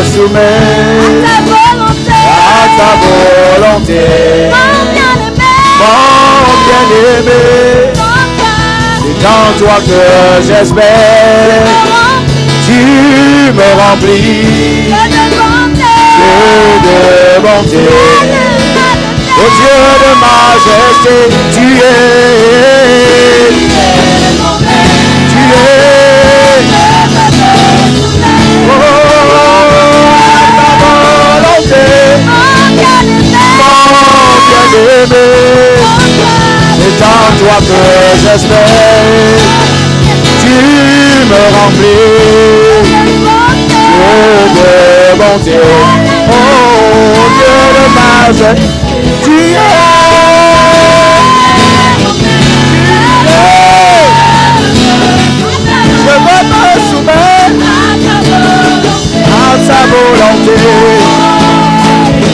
soumets à ta volonté. Mon bien-aimé, c'est en toi que j'espère. Tu me remplis de bonté. Ô Dieu de majesté, tu es. Oh, ta volonté, mon bien-aimé, c'est en toi que j'espère. Tu me remplis de bonté. Oh Dieu de majesté, tu es. Je veux me soumettre à sa volonté.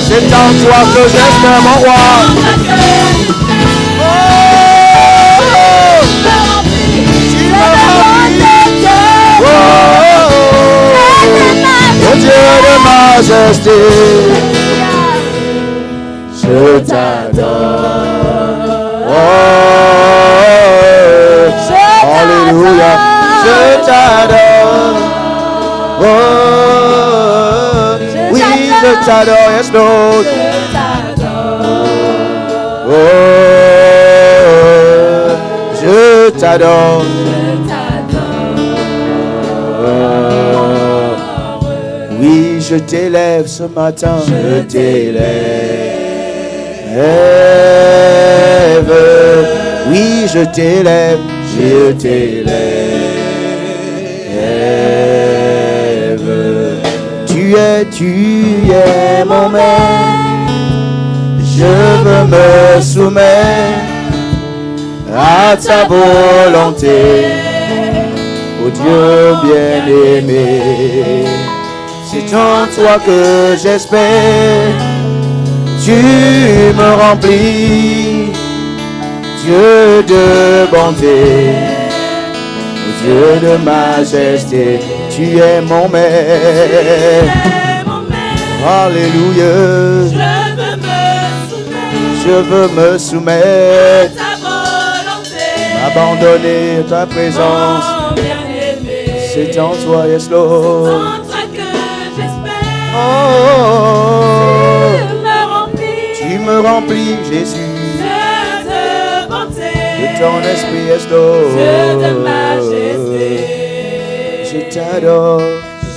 C'est en toi que j'espère, mon roi. Oh Dieu de majesté, je t'adore. Oh, alléluia, je t'adore. Oh, oui, je t'adore, yes Lord. Oh, je t'adore. Oui, je t'élève ce matin, je t'élève. Oui, je t'élève, je t'élève. Tu es mon maître. Je veux me soumettre à ta volonté. Oh Dieu bien-aimé, c'est en toi que j'espère. Tu me remplis, Dieu de bonté, oh Dieu de majesté, tu es mon maître. Alléluia. Je veux me soumettre à ta volonté, m'abandonner à ta présence. C'est en toi, yes Lord. Oh, tu me remplis, Jésus, de ton esprit, yes Lord. Je t'adore,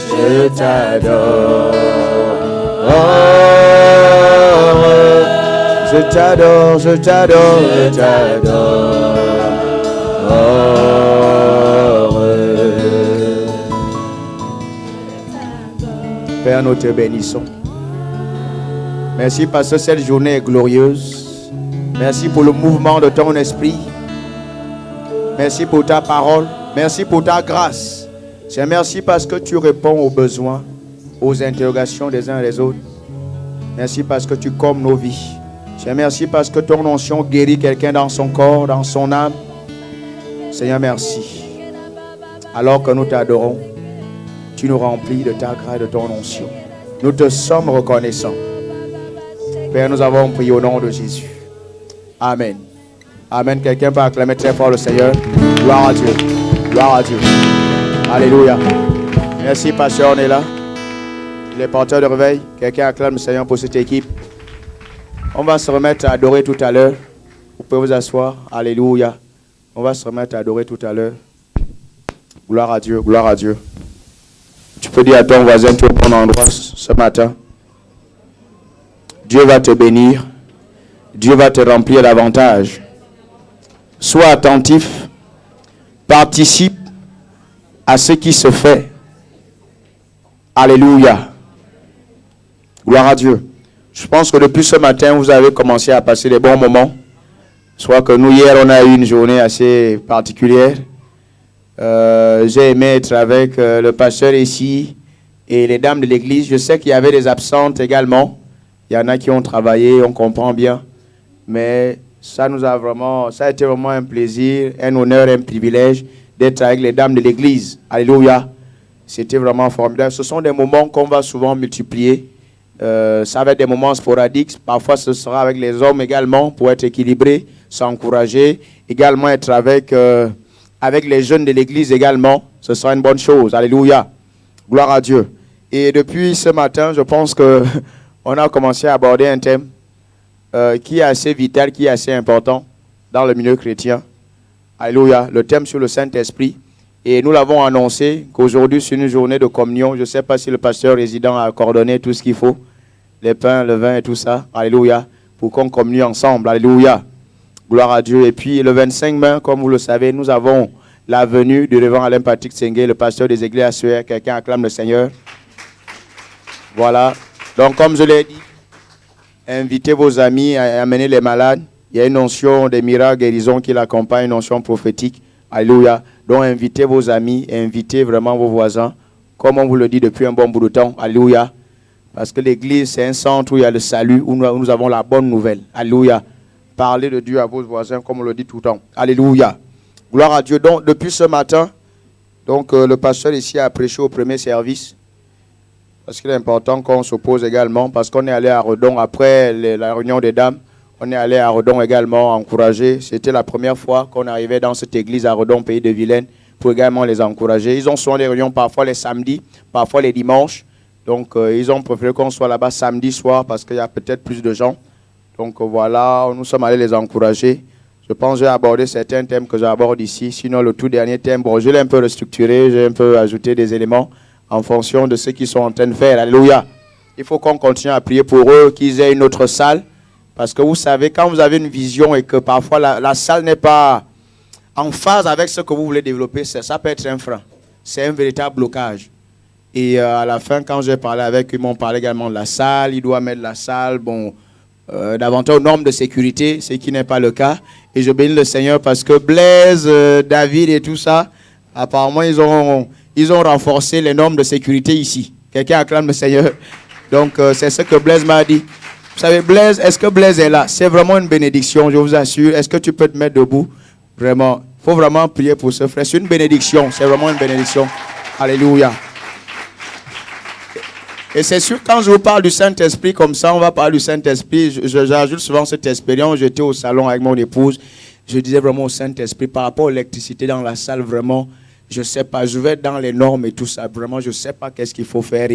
je t'adore. Oh, je t'adore, je t'adore, je t'adore. Oh, Père, nous te bénissons. Merci parce que cette journée est glorieuse. Merci pour le mouvement de ton esprit. Merci pour ta parole. Merci pour ta grâce. Seigneur, merci parce que tu réponds aux besoins, aux interrogations des uns et des autres. Merci parce que tu combles nos vies. Seigneur, merci parce que ton onction guérit quelqu'un dans son corps, dans son âme. Seigneur, merci. Alors que nous t'adorons, tu nous remplis de ta grâce et de ton onction. Nous te sommes reconnaissants. Père, nous avons prié au nom de Jésus. Amen. Amen. Quelqu'un peut acclamer très fort le Seigneur. Gloire à Dieu. Gloire à Dieu. Alléluia. Merci, pasteur, on est là. Les porteurs de réveil. Quelqu'un acclame le Seigneur pour cette équipe. On va se remettre à adorer tout à l'heure. Vous pouvez vous asseoir. Alléluia. On va se remettre à adorer tout à l'heure. Gloire à Dieu. Gloire à Dieu. Tu peux dire à ton voisin, tu es au bon endroit ce matin. Dieu va te bénir. Dieu va te remplir davantage. Sois attentif. Participe à ce qui se fait. Alléluia. Gloire à Dieu. Je pense que depuis ce matin, vous avez commencé à passer des bons moments. Soit que nous, hier, on a eu une journée assez particulière. J'ai aimé être avec le pasteur ici et les dames de l'église. Je sais qu'il y avait des absentes également. Il y en a qui ont travaillé, on comprend bien. Mais ça a été vraiment un plaisir, un honneur, un privilège d'être avec les dames de l'église. Alléluia. C'était vraiment formidable. Ce sont des moments qu'on va souvent multiplier. Ça va être des moments sporadiques. Parfois, ce sera avec les hommes également pour être équilibré, s'encourager. Également être avec les jeunes de l'église également. Ce sera une bonne chose. Alléluia. Gloire à Dieu. Et depuis ce matin, je pense qu'on a commencé à aborder un thème qui est assez vital, qui est assez important dans le milieu chrétien. Alléluia. Le thème sur le Saint-Esprit. Et nous l'avons annoncé qu'aujourd'hui, c'est une journée de communion. Je ne sais pas si le pasteur résident a coordonné tout ce qu'il faut. Les pains, le vin et tout ça. Alléluia. Pour qu'on communie ensemble. Alléluia. Gloire à Dieu. Et puis le 25 mai, comme vous le savez, nous avons la venue du révérend Alain Patrick Sengue, le pasteur des églises ASUR. Quelqu'un acclame le Seigneur. Voilà. Donc comme je l'ai dit, invitez vos amis à amener les malades. Il y a une notion des miracles, guérison qui l'accompagne, une notion prophétique. Alléluia. Donc invitez vos amis, invitez vraiment vos voisins, comme on vous le dit depuis un bon bout de temps. Alléluia. Parce que l'église, c'est un centre où il y a le salut, où nous avons la bonne nouvelle. Alléluia. Parlez de Dieu à vos voisins, comme on le dit tout le temps. Alléluia. Gloire à Dieu. Donc, depuis ce matin, le pasteur ici a prêché au premier service. Parce qu'il est important qu'on s'oppose également, parce qu'on est allé à Redon après la réunion des dames. On est allé à Redon également encourager. C'était la première fois qu'on arrivait dans cette église à Redon, pays de Vilaine, pour également les encourager. Ils ont souvent des réunions parfois les samedis, parfois les dimanches. Donc, ils ont préféré qu'on soit là-bas samedi soir parce qu'il y a peut-être plus de gens. Donc, voilà, nous sommes allés les encourager. Je pense que j'ai abordé certains thèmes que j'aborde ici. Sinon, le tout dernier thème, bon, je l'ai un peu restructuré, j'ai un peu ajouté des éléments en fonction de ce qu'ils sont en train de faire. Alléluia. Il faut qu'on continue à prier pour eux, qu'ils aient une autre salle. Parce que vous savez, quand vous avez une vision et que parfois la salle n'est pas en phase avec ce que vous voulez développer, ça peut être un frein. C'est un véritable blocage. Et à la fin, quand j'ai parlé avec eux, ils m'ont parlé également de la salle. Ils doivent mettre la salle, davantage aux normes de sécurité, ce qui n'est pas le cas. Et je bénis le Seigneur parce que Blaise, David et tout ça, apparemment, ils ont renforcé les normes de sécurité ici. Quelqu'un acclame le Seigneur. Donc, c'est ce que Blaise m'a dit. Vous savez, Blaise, est-ce que Blaise est là? C'est vraiment une bénédiction, je vous assure. Est-ce que tu peux te mettre debout? Vraiment. Il faut vraiment prier pour ce frère. C'est une bénédiction. C'est vraiment une bénédiction. Alléluia. Et c'est sûr, quand je vous parle du Saint-Esprit comme ça, on va parler du Saint-Esprit. J'ajoute souvent cette expérience. J'étais au salon avec mon épouse. Je disais vraiment au Saint-Esprit, par rapport à l'électricité dans la salle, vraiment, je ne sais pas. Je vais être dans les normes et tout ça. Vraiment, je ne sais pas qu'est-ce qu'il faut faire.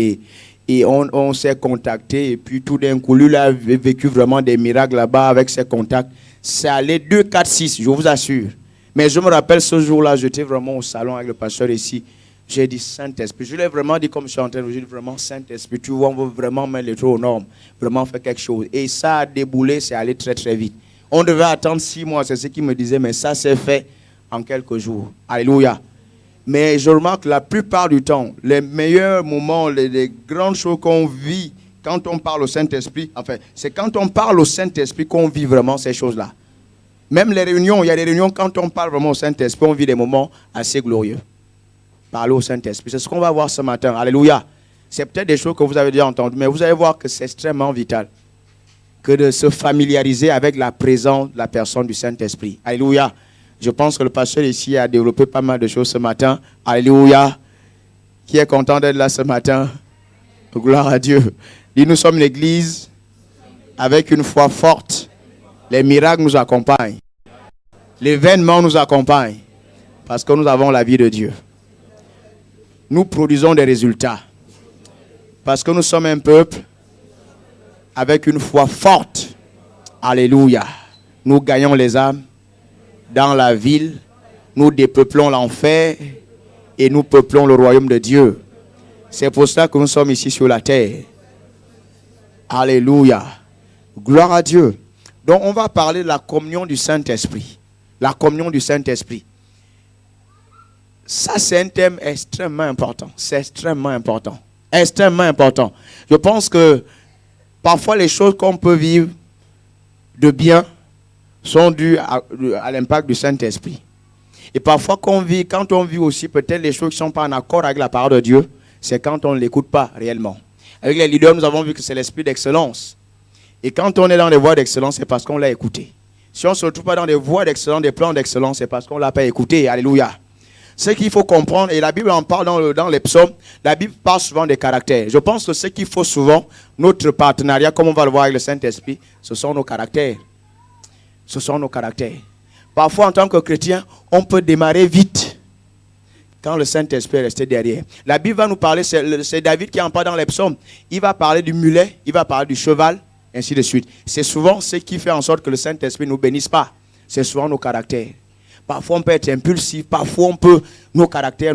Et on s'est contacté. Et puis tout d'un coup, lui, il a vécu vraiment des miracles là-bas avec ses contacts. C'est allé 2, 4, 6, je vous assure. Mais je me rappelle ce jour-là, j'étais vraiment au salon avec le pasteur ici. J'ai dit Saint-Esprit. Je l'ai vraiment dit comme je suis en train de vous dire, vraiment Saint-Esprit. Tu vois, on veut vraiment mettre les trucs aux normes. Vraiment faire quelque chose. Et ça a déboulé, c'est allé très très vite. On devait attendre 6 mois, c'est ce qu'il me disait. Mais ça s'est fait en quelques jours. Alléluia. Mais je remarque la plupart du temps, les meilleurs moments, les grandes choses qu'on vit quand on parle au Saint-Esprit, enfin, c'est quand on parle au Saint-Esprit qu'on vit vraiment ces choses-là. Même les réunions, il y a des réunions, quand on parle vraiment au Saint-Esprit, on vit des moments assez glorieux. Parler au Saint-Esprit, c'est ce qu'on va voir ce matin. Alléluia. C'est peut-être des choses que vous avez déjà entendues, mais vous allez voir que c'est extrêmement vital que de se familiariser avec la présence de la personne du Saint-Esprit. Alléluia. Je pense que le pasteur ici a développé pas mal de choses ce matin. Alléluia. Qui est content d'être là ce matin? Gloire à Dieu. Dit, nous sommes l'église avec une foi forte. Les miracles nous accompagnent. L'événement nous accompagne. Parce que nous avons la vie de Dieu. Nous produisons des résultats. Parce que nous sommes un peuple avec une foi forte. Alléluia. Nous gagnons les âmes. Dans la ville, nous dépeuplons l'enfer et nous peuplons le royaume de Dieu. C'est pour cela que nous sommes ici sur la terre. Alléluia. Gloire à Dieu. Donc on va parler de la communion du Saint-Esprit. La communion du Saint-Esprit. Ça, c'est un thème extrêmement important. C'est extrêmement important. Extrêmement important. Je pense que parfois les choses qu'on peut vivre de bien sont dues à l'impact du Saint-Esprit. Et parfois, quand on vit aussi peut-être les choses qui ne sont pas en accord avec la parole de Dieu, c'est quand on ne l'écoute pas réellement. Avec les leaders, nous avons vu que c'est l'esprit d'excellence. Et quand on est dans des voies d'excellence, c'est parce qu'on l'a écouté. Si on ne se retrouve pas dans des voies d'excellence, des plans d'excellence, c'est parce qu'on ne l'a pas écouté. Alléluia. ce qu'il faut comprendre, et la Bible en parle dans les psaumes, la Bible parle souvent des caractères. Je pense que ce qu'il faut souvent, notre partenariat, comme on va le voir avec le Saint-Esprit, ce sont nos caractères. Ce sont nos caractères. Parfois, en tant que chrétien, on peut démarrer vite quand le Saint-Esprit est resté derrière. La Bible va nous parler, c'est David qui en parle dans les psaumes. Il va parler du mulet, il va parler du cheval, ainsi de suite. C'est souvent ce qui fait en sorte que le Saint-Esprit ne nous bénisse pas. C'est souvent nos caractères. Parfois, on peut être impulsif. Parfois, on peut... Nos caractères.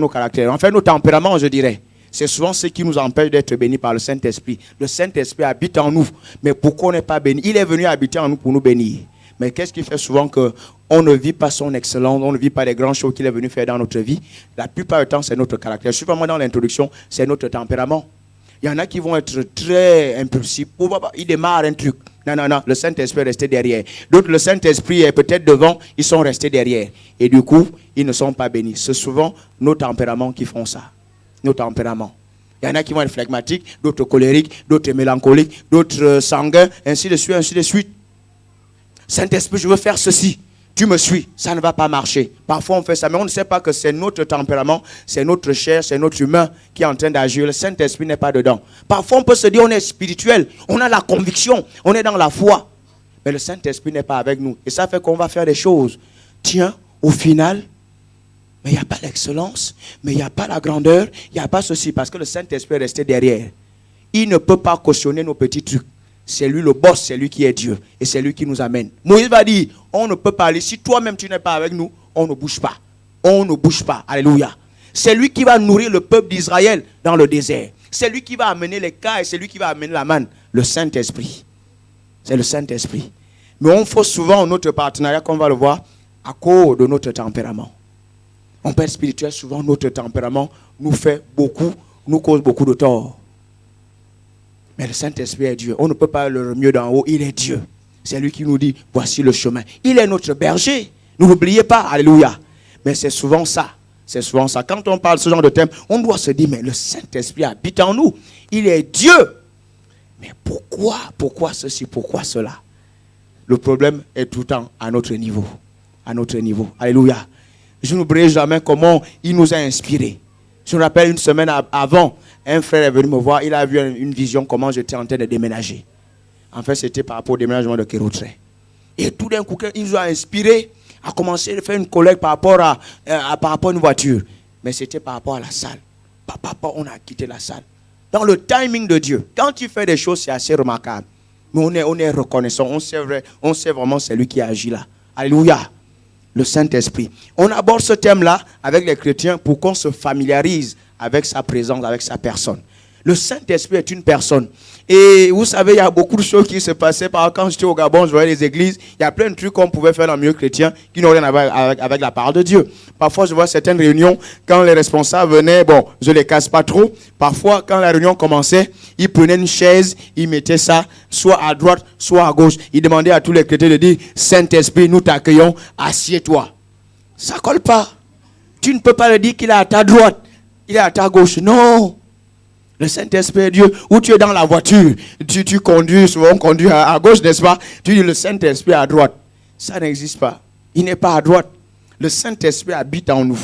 Enfin, nos tempéraments, je dirais. C'est souvent ce qui nous empêche d'être bénis par le Saint-Esprit. Le Saint-Esprit habite en nous. Mais pourquoi on n'est pas béni? Il est venu habiter en nous pour nous bénir. Mais qu'est-ce qui fait souvent qu'on ne vit pas son excellence, on ne vit pas les grandes choses qu'il est venu faire dans notre vie? La plupart du temps, c'est notre caractère. Je suis vraiment dans l'introduction, c'est notre tempérament. Il y en a qui vont être très impulsifs. Ils démarrent un truc. Non, le Saint-Esprit est resté derrière. D'autres, le Saint-Esprit est peut-être devant, ils sont restés derrière. Et du coup, ils ne sont pas bénis. C'est souvent nos tempéraments qui font ça. Nos tempéraments. Il y en a qui vont être phlegmatiques, d'autres colériques, d'autres mélancoliques, d'autres sanguins, ainsi de suite, ainsi de suite. Saint-Esprit, je veux faire ceci. Tu me suis, ça ne va pas marcher. Parfois on fait ça, mais on ne sait pas que c'est notre tempérament, c'est notre chair, c'est notre humain qui est en train d'agir. Le Saint-Esprit n'est pas dedans. Parfois on peut se dire on est spirituel, on a la conviction, on est dans la foi. Mais le Saint-Esprit n'est pas avec nous. Et ça fait qu'on va faire des choses. Tiens, au final, mais il n'y a pas l'excellence, mais il n'y a pas la grandeur, il n'y a pas ceci, parce que le Saint-Esprit est resté derrière. Il ne peut pas cautionner nos petits trucs. C'est lui le boss, c'est lui qui est Dieu. Et c'est lui qui nous amène. Moïse va dire, on ne peut pas aller. Si toi-même tu n'es pas avec nous, on ne bouge pas. On ne bouge pas. Alléluia. C'est lui qui va nourrir le peuple d'Israël dans le désert. C'est lui qui va amener les cas et c'est lui qui va amener la manne. Le Saint-Esprit. C'est le Saint-Esprit. Mais on fait souvent notre partenariat, comme on va le voir, à cause de notre tempérament. On peut être spirituel, souvent notre tempérament nous cause beaucoup de tort. Mais le Saint-Esprit est Dieu. On ne peut pas le mieux d'en haut. Il est Dieu. C'est lui qui nous dit, voici le chemin. Il est notre berger. Ne l'oubliez pas. Alléluia. Mais c'est souvent ça. C'est souvent ça. Quand on parle de ce genre de thème, on doit se dire, mais le Saint-Esprit habite en nous. Il est Dieu. Mais pourquoi ceci, pourquoi cela? Le problème est tout le temps à notre niveau. À notre niveau. Alléluia. Je n'oublierai jamais comment il nous a inspirés. Je me rappelle une semaine avant, un frère est venu me voir, il a vu une vision comment j'étais en train de déménager. En fait, c'était par rapport au déménagement de Kéroutré. Et tout d'un coup, il nous a inspiré à commencer à faire une collecte par rapport à une voiture. Mais c'était par rapport à la salle. Papa, on a quitté la salle. Dans le timing de Dieu, quand tu fais des choses, c'est assez remarquable. Mais on est reconnaissant, on sait vraiment c'est lui qui agit là. Alléluia. Le Saint-Esprit. On aborde ce thème-là avec les chrétiens pour qu'on se familiarise avec sa présence, avec sa personne. Le Saint-Esprit est une personne. Et vous savez, il y a beaucoup de choses qui se passaient. Quand j'étais au Gabon, je voyais les églises. Il y a plein de trucs qu'on pouvait faire dans le milieu chrétien qui n'ont rien à voir avec la parole de Dieu. Parfois, je vois certaines réunions, quand les responsables venaient, je les casse pas trop. Parfois, quand la réunion commençait, ils prenaient une chaise, ils mettaient ça soit à droite, soit à gauche. Ils demandaient à tous les chrétiens de dire, Saint-Esprit, nous t'accueillons, assieds-toi. Ça ne colle pas. Tu ne peux pas le dire qu'il est à ta droite, il est à ta gauche. Non. Le Saint-Esprit est Dieu. Ou tu es dans la voiture, tu conduis, souvent on conduit à gauche, n'est-ce pas? Tu dis le Saint-Esprit à droite. Ça n'existe pas. Il n'est pas à droite. Le Saint-Esprit habite en nous.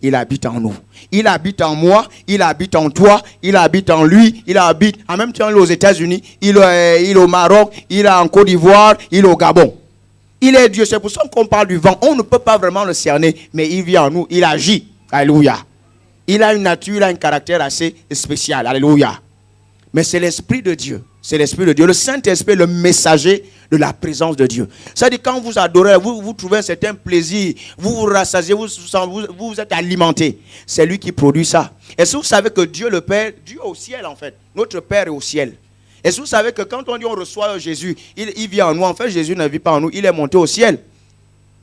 Il habite en nous. Il habite en moi, il habite en toi, il habite en lui, il habite en même temps aux États-Unis, il est au Maroc, il est en Côte d'Ivoire, il est au Gabon. Il est Dieu. C'est pour ça qu'on parle du vent. On ne peut pas vraiment le cerner, mais il vit en nous, il agit. Alléluia. Il a une nature, il a un caractère assez spécial. Alléluia. Mais c'est l'Esprit de Dieu. C'est l'Esprit de Dieu. Le Saint-Esprit est le messager de la présence de Dieu. C'est-à-dire quand vous adorez, vous trouvez un certain plaisir, vous vous rassasiez, vous êtes alimenté. C'est lui qui produit ça. Est-ce que vous savez que Dieu le Père, Dieu au ciel en fait, notre Père est au ciel. Est-ce que vous savez que quand on dit on reçoit Jésus, il vit en nous. En fait, Jésus ne vit pas en nous, il est monté au ciel.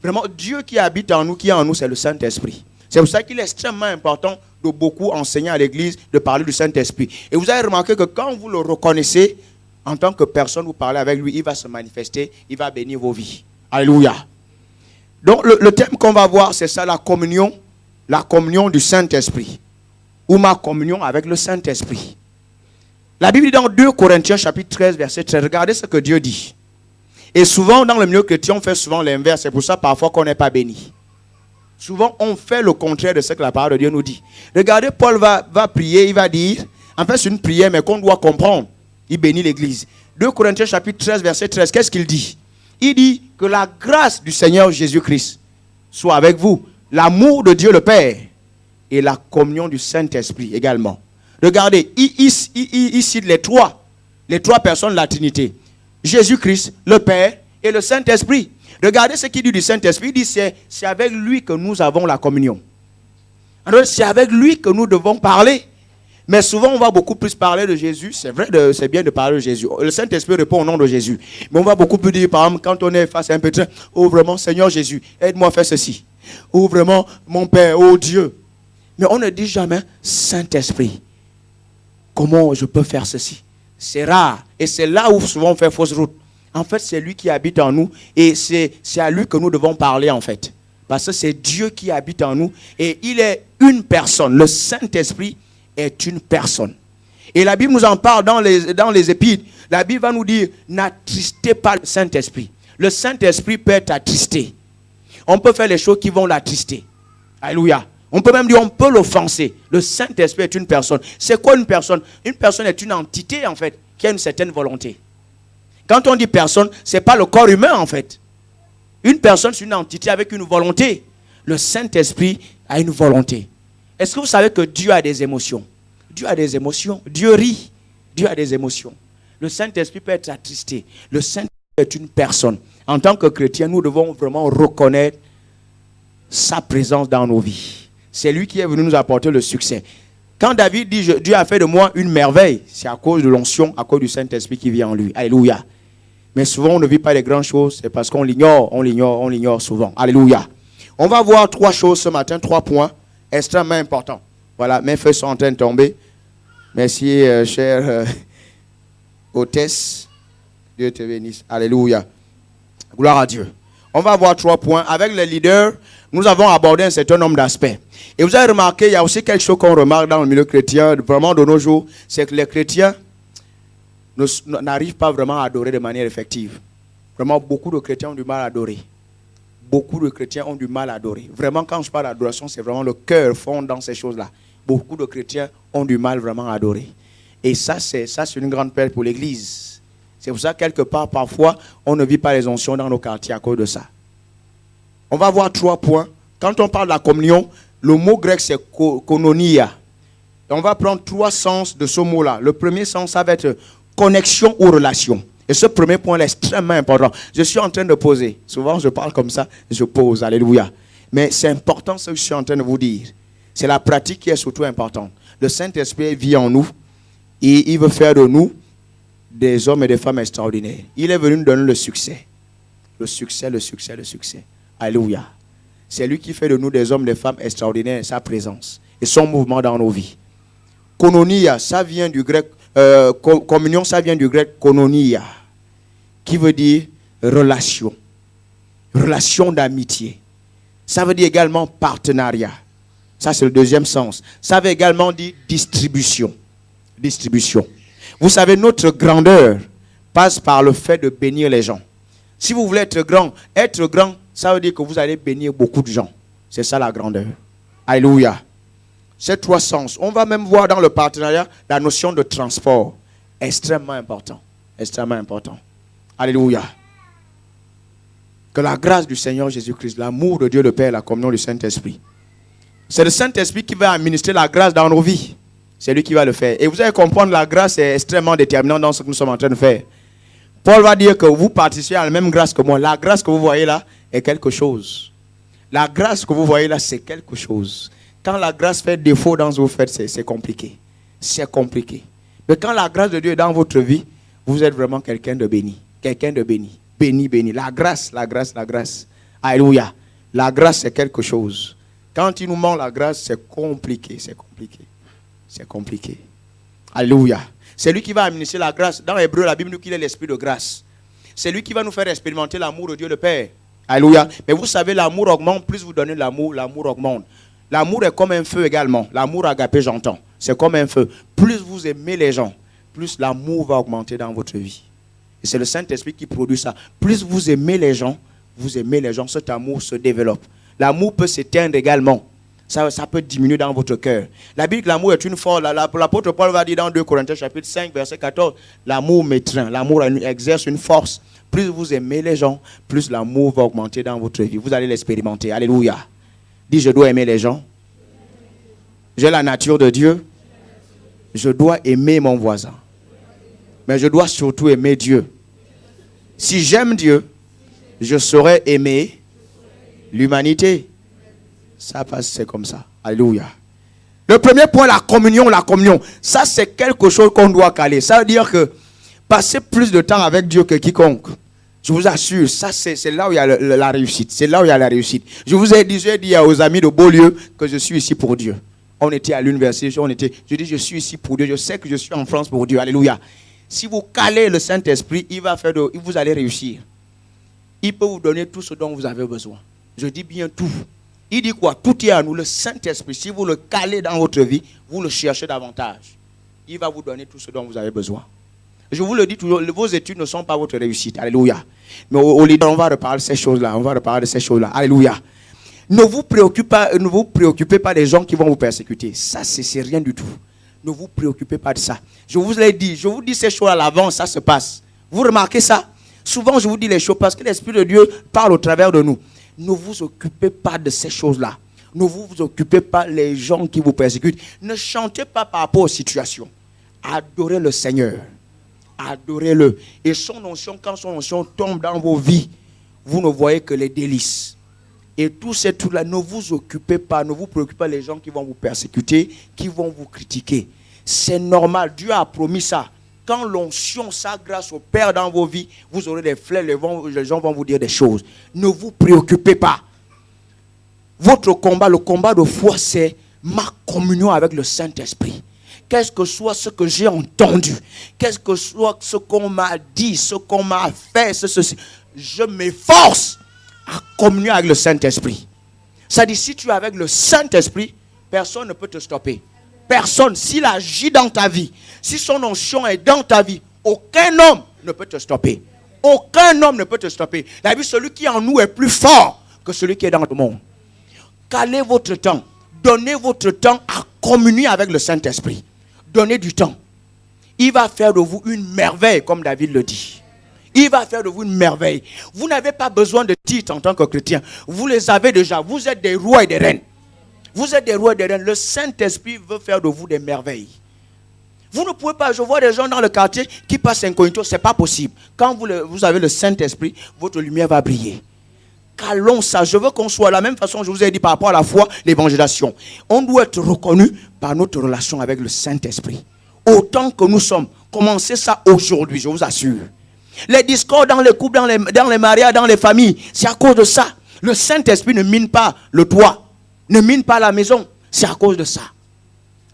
Vraiment, Dieu qui habite en nous, qui est en nous, c'est le Saint-Esprit. C'est pour ça qu'il est extrêmement important de beaucoup enseigner à l'église, de parler du Saint-Esprit. Et vous avez remarqué que quand vous le reconnaissez, en tant que personne, vous parlez avec lui, il va se manifester, il va bénir vos vies. Alléluia. Donc le thème qu'on va voir, c'est ça, la communion du Saint-Esprit. Ou ma communion avec le Saint-Esprit. La Bible dit dans 2 Corinthiens chapitre 13, verset 13, regardez ce que Dieu dit. Et souvent, dans le milieu chrétien, on fait souvent l'inverse. C'est pour ça parfois qu'on n'est pas béni. Souvent, on fait le contraire de ce que la parole de Dieu nous dit. Regardez, Paul va prier, il va dire, en fait c'est une prière, mais qu'on doit comprendre. Il bénit l'église. 2 Corinthiens chapitre 13, verset 13, qu'est-ce qu'il dit? Il dit que la grâce du Seigneur Jésus-Christ soit avec vous. L'amour de Dieu le Père et la communion du Saint-Esprit également. Regardez, il cite les trois personnes de la Trinité. Jésus-Christ, le Père et le Saint-Esprit. Regardez ce qu'il dit du Saint-Esprit. Il dit c'est avec lui que nous avons la communion. Alors c'est avec lui que nous devons parler. Mais souvent on va beaucoup plus parler de Jésus. C'est vrai, c'est bien de parler de Jésus. Le Saint-Esprit répond au nom de Jésus. Mais on va beaucoup plus dire, par exemple, quand on est face à un pétrin, oh vraiment Seigneur Jésus, aide-moi à faire ceci. Oh vraiment mon Père, oh Dieu. Mais on ne dit jamais Saint-Esprit. Comment je peux faire ceci? C'est rare. Et c'est là où souvent on fait fausse route. En fait, c'est lui qui habite en nous. Et c'est à lui que nous devons parler en fait. Parce que c'est Dieu qui habite en nous. Et il est une personne. Le Saint-Esprit est une personne. Et la Bible nous en parle dans les Épîtres. La Bible va nous dire, n'attristez pas le Saint-Esprit. Le Saint-Esprit peut être attristé. On peut faire les choses qui vont l'attrister. Alléluia. On peut même dire, on peut l'offenser. Le Saint-Esprit est une personne. C'est quoi une personne? Une personne est une entité, en fait, qui a une certaine volonté. Quand on dit personne, ce n'est pas le corps humain, en fait. Une personne, c'est une entité avec une volonté. Le Saint-Esprit a une volonté. Est-ce que vous savez que Dieu a des émotions? Dieu a des émotions. Dieu rit. Dieu a des émotions. Le Saint-Esprit peut être attristé. Le Saint-Esprit est une personne. En tant que chrétien, nous devons vraiment reconnaître sa présence dans nos vies. C'est lui qui est venu nous apporter le succès. Quand David dit « Dieu a fait de moi une merveille », c'est à cause de l'onction, à cause du Saint-Esprit qui vit en lui. Alléluia. Mais souvent, on ne vit pas les grandes choses. C'est parce qu'on l'ignore souvent. Alléluia. On va voir 3 choses ce matin, 3 points extrêmement importants. Voilà, mes feuilles sont en train de tomber. Merci, chère hôtesse. Dieu te bénisse. Alléluia. Gloire à Dieu. On va voir 3 points. Avec les leaders, nous avons abordé un certain nombre d'aspects. Et vous avez remarqué, il y a aussi quelque chose qu'on remarque dans le milieu chrétien, vraiment de nos jours, c'est que les chrétiens n'arrivent pas vraiment à adorer de manière effective. Vraiment, beaucoup de chrétiens ont du mal à adorer. Beaucoup de chrétiens ont du mal à adorer. Vraiment, quand je parle d'adoration, c'est vraiment le cœur fond dans ces choses-là. Beaucoup de chrétiens ont du mal vraiment à adorer. Et ça, c'est une grande perte pour l'Église. C'est pour ça, quelque part, parfois, on ne vit pas les onctions dans nos quartiers à cause de ça. On va voir 3 points. Quand on parle de la communion, le mot grec, c'est koinonia. On va prendre 3 sens de ce mot-là. Le premier sens, ça va être connexion ou relation. Et ce premier point est extrêmement important. Je suis en train de poser. Souvent, je parle comme ça, je pose. Alléluia. Mais c'est important ce que je suis en train de vous dire. C'est la pratique qui est surtout importante. Le Saint-Esprit vit en nous et il veut faire de nous des hommes et des femmes extraordinaires. Il est venu nous donner le succès. Le succès, le succès, le succès. Alléluia. C'est lui qui fait de nous des hommes et des femmes extraordinaires, sa présence et son mouvement dans nos vies. Koinonia, ça vient du grec, communion, ça vient du grec koinonia, qui veut dire relation. Relation d'amitié. Ça veut dire également partenariat. Ça, c'est le deuxième sens. Ça veut également dire distribution. Distribution. Vous savez, notre grandeur passe par le fait de bénir les gens. Si vous voulez être grand, ça veut dire que vous allez bénir beaucoup de gens. C'est ça la grandeur. Alléluia. Ces 3 sens. On va même voir dans le partenariat la notion de transport. Extrêmement important. Extrêmement important. Alléluia. Que la grâce du Seigneur Jésus-Christ, l'amour de Dieu le Père, la communion du Saint-Esprit. C'est le Saint-Esprit qui va administrer la grâce dans nos vies. C'est lui qui va le faire. Et vous allez comprendre, la grâce est extrêmement déterminante dans ce que nous sommes en train de faire. Paul va dire que vous participez à la même grâce que moi. La grâce que vous voyez là est quelque chose. La grâce que vous voyez là, c'est quelque chose. Quand la grâce fait défaut dans ce que vous faites, c'est compliqué. C'est compliqué. Mais quand la grâce de Dieu est dans votre vie, vous êtes vraiment quelqu'un de béni. Quelqu'un de béni. Béni, béni. La grâce, la grâce, la grâce. Alléluia. La grâce, c'est quelque chose. Quand il nous manque la grâce, c'est compliqué. C'est compliqué. C'est compliqué. Alléluia. C'est lui qui va administrer la grâce. Dans l'Hébreu, la Bible nous dit qu'il est l'esprit de grâce. C'est lui qui va nous faire expérimenter l'amour de Dieu le Père. Alléluia. Mais vous savez, l'amour augmente. Plus vous donnez l'amour, l'amour augmente. L'amour est comme un feu également. L'amour agapé, j'entends. C'est comme un feu. Plus vous aimez les gens, plus l'amour va augmenter dans votre vie. Et c'est le Saint-Esprit qui produit ça. Plus vous aimez les gens, cet amour se développe. L'amour peut s'éteindre également. Ça peut diminuer dans votre cœur. La Bible, l'amour est une force. L'apôtre Paul va dire dans 2 Corinthiens chapitre 5, verset 14, l'amour m'étreint, l'amour exerce une force. Plus vous aimez les gens, plus l'amour va augmenter dans votre vie. Vous allez l'expérimenter. Alléluia. Dis, je dois aimer les gens. J'ai la nature de Dieu. Je dois aimer mon voisin. Mais je dois surtout aimer Dieu. Si j'aime Dieu, je saurai aimer l'humanité. Ça passe, c'est comme ça. Alléluia. Le premier point, la communion. Ça, c'est quelque chose qu'on doit caler. Ça veut dire que passer plus de temps avec Dieu que quiconque. Je vous assure, ça, c'est là où il y a la réussite. C'est là où il y a la réussite. Je vous ai dit aux amis de Beaulieu que je suis ici pour Dieu. On était à l'université, je dis, je suis ici pour Dieu. Je sais que je suis en France pour Dieu. Alléluia. Si vous calez le Saint-Esprit, vous allez réussir. Il peut vous donner tout ce dont vous avez besoin. Je dis bien tout. Il dit quoi? Tout est à nous. Le Saint-Esprit, si vous le calez dans votre vie, vous le cherchez davantage. Il va vous donner tout ce dont vous avez besoin. Je vous le dis toujours, vos études ne sont pas votre réussite. Alléluia. Mais au leader, on va reparler de ces choses-là. Alléluia. Ne vous préoccupez pas des gens qui vont vous persécuter. Ça, c'est rien du tout. Ne vous préoccupez pas de ça. Je vous l'ai dit, je vous dis ces choses à l'avance, ça se passe. Vous remarquez ça? Souvent, je vous dis les choses parce que l'Esprit de Dieu parle au travers de nous. Ne vous occupez pas de ces choses-là. Ne vous occupez pas des gens qui vous persécutent. Ne chantez pas par rapport aux situations. Adorez le Seigneur. Adorez-le. Et son onction, quand son onction tombe dans vos vies, vous ne voyez que les délices. Et tout ces trucs-là, ne vous occupez pas, ne vous préoccupez pas des gens qui vont vous persécuter, qui vont vous critiquer. C'est normal, Dieu a promis ça. Quand l'onction, sa grâce opère dans vos vies, vous aurez des flèches, les gens vont vous dire des choses. Ne vous préoccupez pas. Votre combat, le combat de foi, c'est ma communion avec le Saint-Esprit. Qu'est-ce que soit ce que j'ai entendu, qu'est-ce que soit ce qu'on m'a dit, ce qu'on m'a fait, ceci, je m'efforce à communier avec le Saint-Esprit. Ça dit, si tu es avec le Saint-Esprit, personne ne peut te stopper. Personne, s'il agit dans ta vie, si son onction est dans ta vie, aucun homme ne peut te stopper. Aucun homme ne peut te stopper. La Bible, celui qui est en nous est plus fort que celui qui est dans le monde. Calez votre temps. Donnez votre temps à communier avec le Saint-Esprit. Donnez du temps. Il va faire de vous une merveille, comme David le dit. Il va faire de vous une merveille. Vous n'avez pas besoin de titres en tant que chrétien. Vous les avez déjà. Vous êtes des rois et des reines. Vous êtes des rois et des reines. Le Saint-Esprit veut faire de vous des merveilles. Vous ne pouvez pas. Je vois des gens dans le quartier qui passent incognito. Ce n'est pas possible. Quand vous avez le Saint-Esprit, votre lumière va briller. Calons ça. Je veux qu'on soit de la même façon. Je vous ai dit par rapport à la foi, l'évangélisation. On doit être reconnu par notre relation avec le Saint-Esprit. Autant que nous sommes. Commencez ça aujourd'hui, je vous assure. Les discords dans les couples, dans les mariages, dans les familles, c'est à cause de ça. Le Saint-Esprit ne mine pas le toit, ne mine pas la maison. C'est à cause de ça.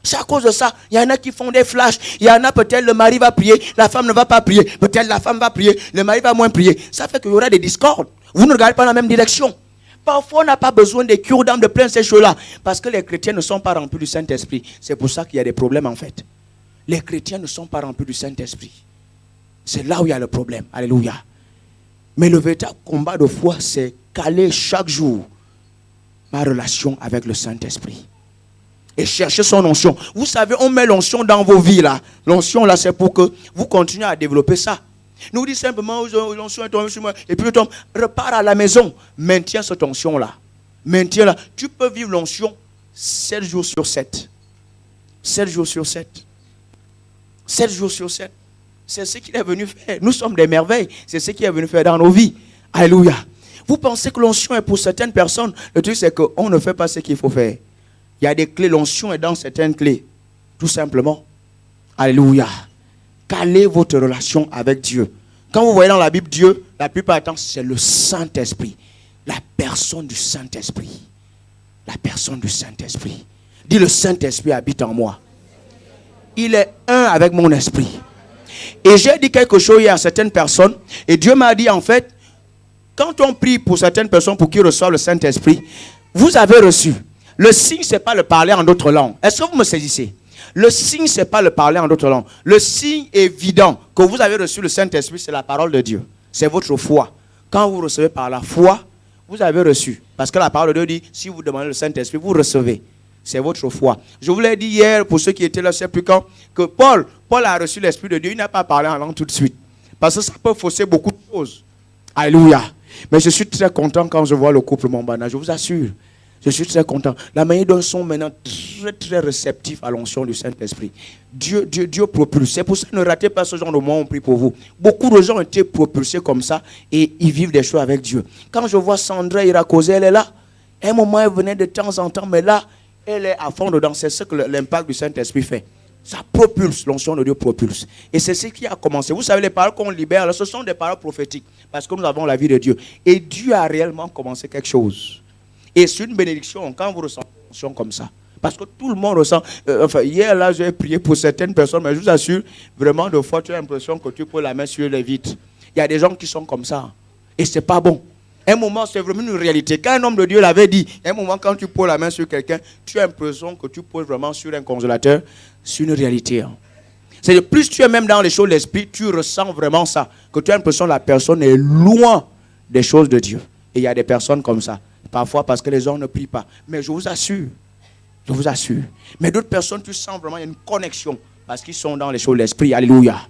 C'est à cause de ça. Il y en a qui font des flashs. Il y en a peut-être le mari va prier, la femme ne va pas prier. Peut-être la femme va prier, le mari va moins prier. Ça fait qu'il y aura des discords. Vous ne regardez pas dans la même direction. Parfois, on n'a pas besoin des cures d'âme de plein de ces choses-là. Parce que les chrétiens ne sont pas remplis du Saint-Esprit. C'est pour ça qu'il y a des problèmes en fait. Les chrétiens ne sont pas remplis du Saint-Esprit. C'est là où il y a le problème. Alléluia. Mais le véritable combat de foi, c'est caler chaque jour ma relation avec le Saint-Esprit. Et chercher son onction. Vous savez, on met l'onction dans vos vies là. L'onction là, c'est pour que vous continuez à développer ça. Nous dit simplement, l'onction est tombée sur moi. Et puis repars à la maison. Maintiens cette onction là. Maintiens-la. Tu peux vivre l'onction 7 jours sur 7. 7 jours sur 7. 7 jours sur 7. C'est ce qu'il est venu faire. Nous sommes des merveilles. C'est ce qu'il est venu faire dans nos vies. Alléluia. Vous pensez que l'onction est pour certaines personnes. Le truc c'est qu'on ne fait pas ce qu'il faut faire. Il y a des clés. L'onction est dans certaines clés. Tout simplement. Alléluia. Calez votre relation avec Dieu. Quand vous voyez dans la Bible Dieu, la plupart du temps c'est le Saint-Esprit. La personne du Saint-Esprit. La personne du Saint-Esprit. Dis, le Saint-Esprit habite en moi. Il est un avec mon esprit. Et j'ai dit quelque chose hier à certaines personnes. Et Dieu m'a dit en fait, quand on prie pour certaines personnes pour qu'ils reçoivent le Saint-Esprit, vous avez reçu. Le signe, ce n'est pas le parler en d'autres langues. Est-ce que vous me saisissez? Le signe, ce n'est pas le parler en d'autres langues. Le signe évident que vous avez reçu le Saint-Esprit, c'est la parole de Dieu. C'est votre foi. Quand vous recevez par la foi, Vous avez reçu. Parce que la parole de Dieu dit, si vous demandez le Saint-Esprit, vous recevez. C'est votre foi. Je vous l'ai dit hier, pour ceux qui étaient là, je ne sais plus quand, que Paul a reçu l'Esprit de Dieu. Il n'a pas parlé en langue tout de suite. Parce que ça peut fausser beaucoup de choses. Alléluia. Mais je suis très content quand je vois le couple Mombana. Je vous assure. Je suis très content. La manière dont ils sont maintenant très, très réceptifs à l'onction du Saint-Esprit. Dieu propulse. C'est pour ça que ne ratez pas ce genre de moment où on prie pour vous. Beaucoup de gens ont été propulsés comme ça et ils vivent des choses avec Dieu. Quand je vois Sandra Irakoze, elle est là. À un moment, elle venait de temps en temps, mais là, elle est à fond dedans. C'est ce que l'impact du Saint-Esprit fait. Ça propulse, l'onction de Dieu propulse. Et c'est ce qui a commencé. Vous savez, les paroles qu'on libère, là, ce sont des paroles prophétiques. Parce que nous avons la vie de Dieu. Et Dieu a réellement commencé quelque chose. Et c'est une bénédiction quand vous ressentez une onction comme ça. Parce que tout le monde ressent. Hier, là, j'ai prié pour certaines personnes, mais je vous assure, vraiment, de fois, tu as l'impression que tu poses la main sur les vitres. Il y a des gens qui sont comme ça. Et ce n'est pas bon. Un moment, c'est vraiment une réalité. Quand un homme de Dieu l'avait dit, un moment, quand tu poses la main sur quelqu'un, tu as l'impression que tu poses vraiment sur un congélateur. C'est une réalité. C'est que plus tu es même dans les choses de l'esprit, tu ressens vraiment ça. Que tu as l'impression que la personne est loin des choses de Dieu. Et il y a des personnes comme ça. Parfois parce que les gens ne prient pas. Mais je vous assure. Mais d'autres personnes, tu sens vraiment qu'il y a une connexion. Parce qu'ils sont dans les choses de l'esprit. Alléluia.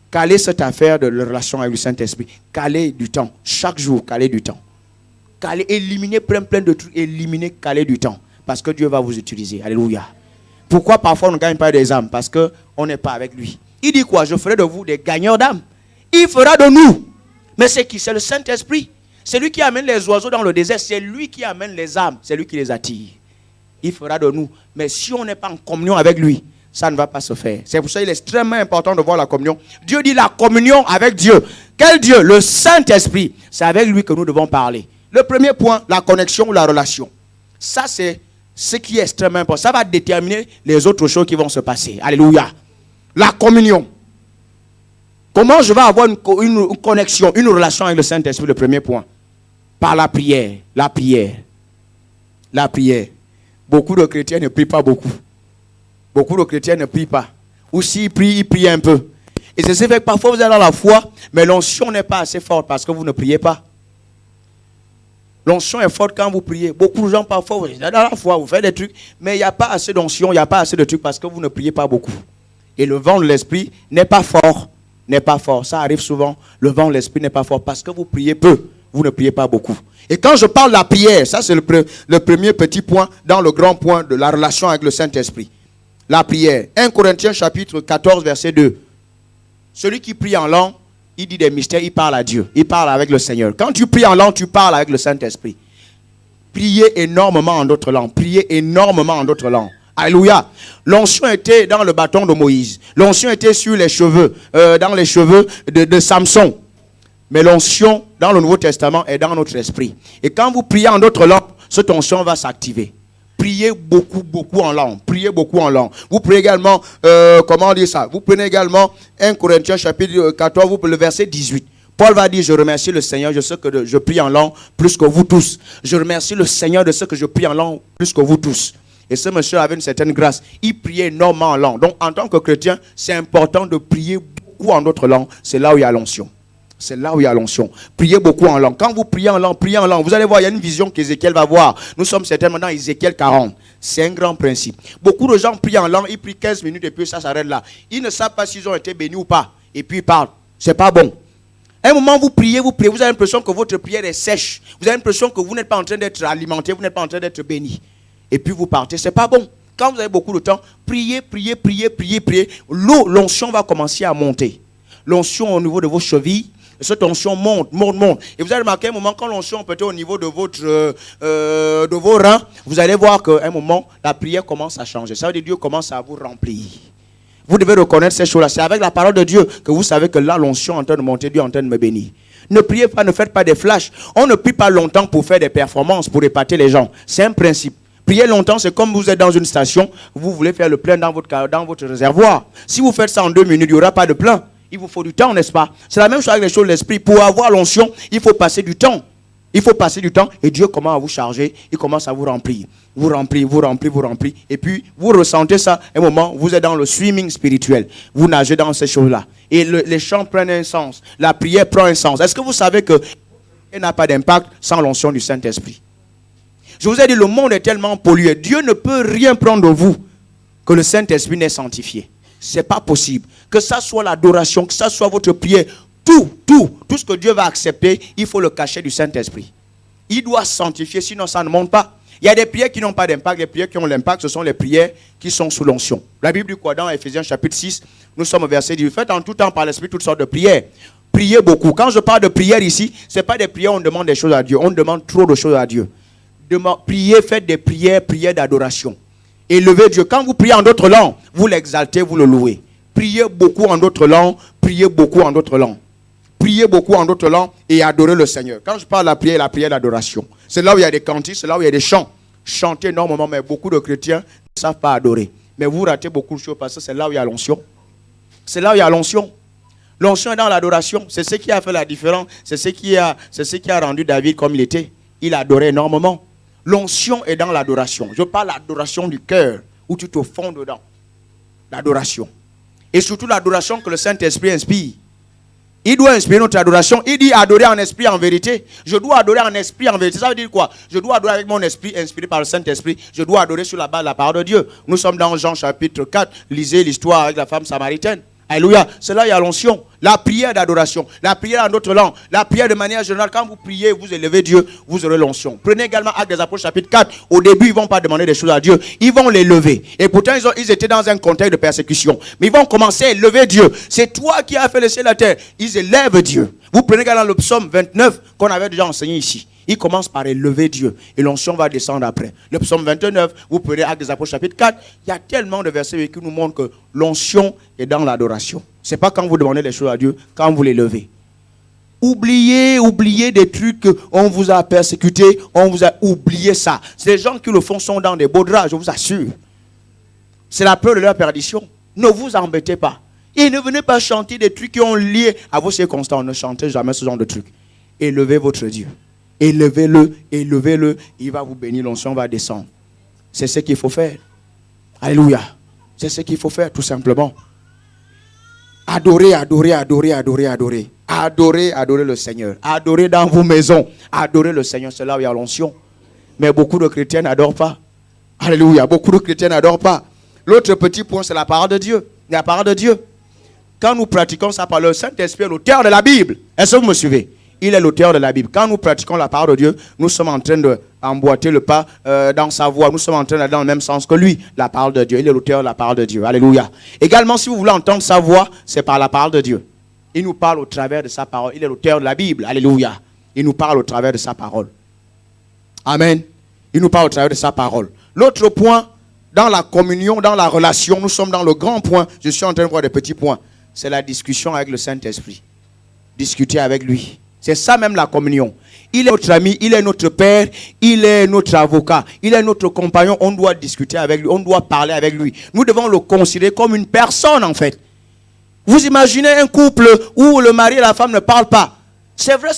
Calez cette affaire de la relation avec le Saint-Esprit. Calez du temps. Chaque jour, calez du temps. Calez, éliminez plein de trucs. Éliminez, calez du temps. Parce que Dieu va vous utiliser. Alléluia. Pourquoi parfois on ne gagne pas des âmes? Parce qu'on n'est pas avec lui. Il dit quoi? Je ferai de vous des gagneurs d'âmes. Il fera de nous. Mais c'est qui? C'est le Saint-Esprit. C'est lui qui amène les oiseaux dans le désert. C'est lui qui amène les âmes. C'est lui qui les attire. Il fera de nous. Mais si on n'est pas en communion avec lui, ça ne va pas se faire. C'est pour ça qu'il est extrêmement important de voir la communion. Dieu dit la communion avec Dieu. Quel Dieu? Le Saint-Esprit. C'est avec lui que nous devons parler. Le premier point, la connexion ou la relation. Ça, c'est ce qui est extrêmement important. Ça va déterminer les autres choses qui vont se passer. Alléluia. La communion. Comment je vais avoir une connexion, une relation avec le Saint-Esprit? Le premier point. Par la prière. La prière. La prière. Beaucoup de chrétiens ne prient pas beaucoup. Beaucoup de chrétiens ne prient pas. Ou s'ils prient, ils prient un peu. Et c'est ce qui fait que parfois vous êtes dans la foi, mais l'onction n'est pas assez forte parce que vous ne priez pas. L'onction est forte quand vous priez. Beaucoup de gens parfois, vous êtes dans la foi, vous faites des trucs, mais il n'y a pas assez d'onction, il n'y a pas assez de trucs parce que vous ne priez pas beaucoup. Et le vent de l'esprit n'est pas fort. N'est pas fort. Ça arrive souvent. Le vent de l'esprit n'est pas fort parce que vous priez peu. Vous ne priez pas beaucoup. Et quand je parle de la prière, ça c'est le premier petit point dans le grand point de la relation avec le Saint-Esprit. La prière. 1 Corinthiens chapitre 14 verset 2. Celui qui prie en langue, il dit des mystères, il parle à Dieu. Il parle avec le Seigneur. Quand tu pries en langue, tu parles avec le Saint-Esprit. Priez énormément en d'autres langues. Priez énormément en d'autres langues. Alléluia. L'onction était dans le bâton de Moïse. L'onction était sur les cheveux, dans les cheveux de Samson. Mais l'onction dans le Nouveau Testament est dans notre esprit. Et quand vous priez en d'autres langues, cette onction va s'activer. Priez beaucoup en langue. Priez beaucoup en langue. Vous priez également, comment on dit ça? Vous prenez également 1 Corinthiens chapitre 14, le verset 18. Paul va dire, je remercie le Seigneur, je sais que je prie en langue plus que vous tous. Je remercie le Seigneur de ce que je prie en langue plus que vous tous. Et ce monsieur avait une certaine grâce. Il priait énormément en langue. Donc, en tant que chrétien, c'est important de prier beaucoup en d'autres langues. C'est là où il y a l'onction. C'est là où il y a l'onction. Priez beaucoup en langue. Quand vous priez en langue, vous allez voir, il y a une vision qu'Ézéchiel va voir. Nous sommes certainement dans Ézéchiel 40. C'est un grand principe. Beaucoup de gens prient en langue, ils prient 15 minutes et puis ça s'arrête là. Ils ne savent pas s'ils ont été bénis ou pas. Et puis ils parlent. C'est pas bon. À un moment, vous priez, vous avez l'impression que votre prière est sèche. Vous avez l'impression que vous n'êtes pas en train d'être alimenté, vous n'êtes pas en train d'être béni. Et puis vous partez, c'est pas bon. Quand vous avez beaucoup de temps, priez. L'onction va commencer à monter. L'onction au niveau de vos chevilles, cette onction monte. Et vous allez remarquer un moment, quand l'onction peut être au niveau de vos reins, vous allez voir qu'à un moment, la prière commence à changer. Ça veut dire que Dieu commence à vous remplir. Vous devez reconnaître ces choses-là. C'est avec la parole de Dieu que vous savez que là, l'onction est en train de monter, Dieu est en train de me bénir. Ne priez pas, ne faites pas des flashs. On ne prie pas longtemps pour faire des performances, pour épater les gens. C'est un principe. Prier longtemps, c'est comme vous êtes dans une station, vous voulez faire le plein dans votre réservoir. Si vous faites ça en 2 minutes, il n'y aura pas de plein. Il vous faut du temps, n'est-ce pas? C'est la même chose avec les choses de l'esprit. Pour avoir l'onction, il faut passer du temps. Il faut passer du temps et Dieu commence à vous charger. Il commence à vous remplir. Vous remplir. Et puis, vous ressentez ça. À un moment, vous êtes dans le swimming spirituel. Vous nagez dans ces choses-là. Et les chants prennent un sens. La prière prend un sens. Est-ce que vous savez que et n'a pas d'impact sans l'onction du Saint-Esprit. Je vous ai dit, le monde est tellement pollué. Dieu ne peut rien prendre de vous que le Saint-Esprit n'ait sanctifié. Ce n'est pas possible. Que ça soit l'adoration, que ça soit votre prière, tout ce que Dieu va accepter, il faut le cacher du Saint-Esprit. Il doit sanctifier, sinon ça ne monte pas. Il y a des prières qui n'ont pas d'impact. Les prières qui ont l'impact, ce sont les prières qui sont sous l'onction. La Bible dit quoi dans Ephésiens chapitre 6, nous sommes au verset 10. Faites en tout temps par l'Esprit toutes sortes de prières. Priez beaucoup. Quand je parle de prière ici, ce n'est pas des prières où on demande des choses à Dieu. On demande trop de choses à Dieu. Priez, faites des prières d'adoration. Élevez Dieu. Quand vous priez en d'autres langues, vous l'exaltez, vous le louez. Priez beaucoup en d'autres langues. Priez beaucoup en d'autres langues. Priez beaucoup en d'autres langues et adorez le Seigneur. Quand je parle de la prière d'adoration, c'est là où il y a des cantiques, c'est là où il y a des chants. Chantez énormément, mais beaucoup de chrétiens ne savent pas adorer. Mais vous ratez beaucoup de choses parce que c'est là où il y a l'onction. C'est là où il y a l'onction. L'onction est dans l'adoration. C'est ce qui a fait la différence. C'est ce qui a rendu David comme il était. Il adorait énormément. L'onction est dans l'adoration. Je parle l'adoration du cœur, où tu te fonds dedans. L'adoration. Et surtout l'adoration que le Saint-Esprit inspire. Il doit inspirer notre adoration. Il dit adorer en esprit, en vérité. Je dois adorer en esprit, en vérité. Ça veut dire quoi? Je dois adorer avec mon esprit, inspiré par le Saint-Esprit. Je dois adorer sur la base de la parole de Dieu. Nous sommes dans Jean chapitre 4. Lisez l'histoire avec la femme samaritaine. Alléluia. C'est là il y a l'onction. La prière d'adoration. La prière en d'autres langues. La prière de manière générale. Quand vous priez, vous élevez Dieu, vous aurez l'onction. Prenez également Actes des Apôtres chapitre 4. Au début, ils ne vont pas demander des choses à Dieu. Ils vont l'élever. Et pourtant, ils étaient dans un contexte de persécution. Mais ils vont commencer à élever Dieu. C'est toi qui as fait le ciel et la terre. Ils élèvent Dieu. Vous prenez également le psaume 29 qu'on avait déjà enseigné ici. Il commence par élever Dieu. Et l'onction va descendre après. Le psaume 29, vous prenez Actes des Apôtres chapitre 4. Il y a tellement de versets qui nous montrent que l'onction est dans l'adoration. Ce n'est pas quand vous demandez des choses à Dieu, quand vous l'élevez. Oubliez des trucs qu'on vous a persécuté, on vous a oublié ça. Ces gens qui le font sont dans des beaux draps, je vous assure. C'est la peur de leur perdition. Ne vous embêtez pas. Et ne venez pas chanter des trucs qui ont lié à vos circonstances. Ne chantez jamais ce genre de trucs. Élevez votre Dieu. Élevez-le, il va vous bénir, l'onction va descendre. C'est ce qu'il faut faire. Alléluia. C'est ce qu'il faut faire, tout simplement. Adorez le Seigneur. Adorez dans vos maisons. Adorez le Seigneur, c'est là où il y a l'onction. Mais beaucoup de chrétiens n'adorent pas. Alléluia, beaucoup de chrétiens n'adorent pas. L'autre petit point, c'est la parole de Dieu. La parole de Dieu. Quand nous pratiquons ça par le Saint-Esprit, l'auteur de la Bible. Est-ce que vous me suivez? Il est l'auteur de la Bible. Quand nous pratiquons la parole de Dieu, nous sommes en train d'emboîter le pas dans sa voie. Nous sommes en train d'aller dans le même sens que lui. La parole de Dieu. Il est l'auteur de la parole de Dieu. Alléluia. Également, si vous voulez entendre sa voix, c'est par la parole de Dieu. Il nous parle au travers de sa parole. Il est l'auteur de la Bible. Alléluia. Il nous parle au travers de sa parole. Amen. Il nous parle au travers de sa parole. L'autre point, dans la communion, dans la relation, nous sommes dans le grand point. Je suis en train de voir des petits points. C'est la discussion avec le Saint-Esprit. Discuter avec lui. C'est ça même la communion. Il est notre ami, il est notre père, il est notre avocat, il est notre compagnon. On doit discuter avec lui, on doit parler avec lui. Nous devons le considérer comme une personne en fait. Vous imaginez un couple où le mari et la femme ne parlent pas. C'est vrai,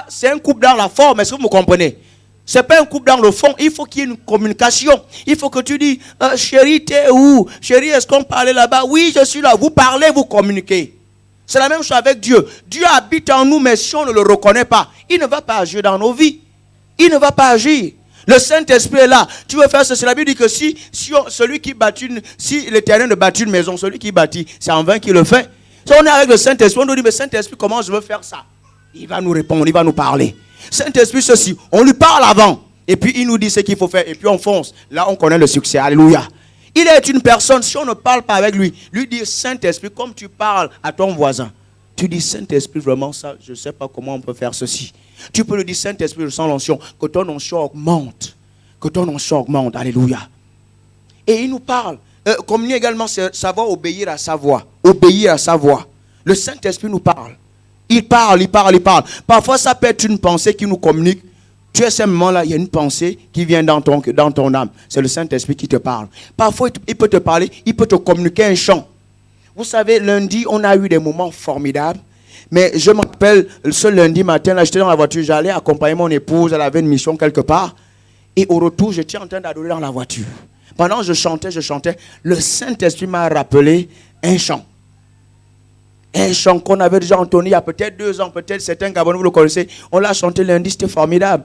c'est un couple dans la forme, est-ce que vous me comprenez? C'est pas un couple dans le fond, il faut qu'il y ait une communication. Il faut que tu dis, chérie, t'es où? Chérie, est-ce qu'on parlait là-bas? Oui, je suis là. Vous parlez, vous communiquez. C'est la même chose avec Dieu. Dieu habite en nous, mais si on ne le reconnaît pas, il ne va pas agir dans nos vies. Il ne va pas agir. Le Saint-Esprit est là. Tu veux faire ceci. La Bible dit que si l'Éternel ne bâtit une maison, celui qui bâtit, c'est en vain qu'il le fait. Si on est avec le Saint-Esprit, on nous dit, mais Saint-Esprit, comment je veux faire ça? Il va nous répondre, il va nous parler. Saint-Esprit, ceci, on lui parle avant. Et puis il nous dit ce qu'il faut faire. Et puis on fonce. Là, on connaît le succès. Alléluia. Il est une personne, si on ne parle pas avec lui, lui dire Saint-Esprit, comme tu parles à ton voisin. Tu dis Saint-Esprit, vraiment ça, je ne sais pas comment on peut faire ceci. Tu peux lui dire Saint-Esprit, je sens l'onction, que ton onction augmente. Que ton onction augmente, alléluia. Et il nous parle. Communier également, c'est savoir obéir à sa voix. Obéir à sa voix. Le Saint-Esprit nous parle. Il parle. Parfois, ça peut être une pensée qui nous communique. Tu es simplement là, il y a une pensée qui vient dans ton âme. C'est le Saint-Esprit qui te parle. Parfois, il peut te parler, il peut te communiquer un chant. Vous savez, lundi, on a eu des moments formidables. Mais je me rappelle, ce lundi matin, là, j'étais dans la voiture, j'allais accompagner mon épouse, elle avait une mission quelque part. Et au retour, j'étais en train d'adorer dans la voiture. Pendant que je chantais, le Saint-Esprit m'a rappelé un chant. Un chant qu'on avait déjà entonné il y a peut-être 2 ans, peut-être certains Gabonais, vous le connaissez. On l'a chanté lundi, c'était formidable.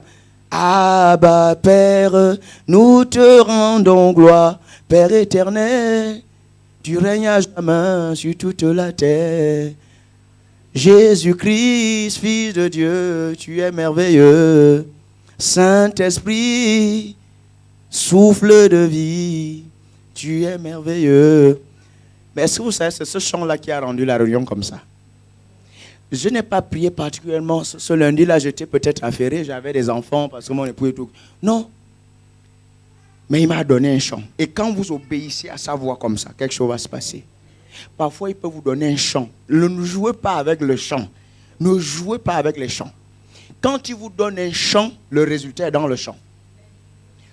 Abba Père, nous te rendons gloire, Père éternel, tu règnes à jamais sur toute la terre. Jésus-Christ, Fils de Dieu, tu es merveilleux. Saint-Esprit, souffle de vie, tu es merveilleux. Mais est-ce que vous savez, c'est ce chant-là qui a rendu la réunion comme ça. Je n'ai pas prié particulièrement ce lundi-là, j'étais peut-être affairé, j'avais des enfants parce que mon époux et tout. Non. Mais il m'a donné un chant. Et quand vous obéissez à sa voix comme ça, quelque chose va se passer. Parfois, il peut vous donner un chant. Ne jouez pas avec le chant. Ne jouez pas avec les chants. Quand il vous donne un chant, le résultat est dans le chant.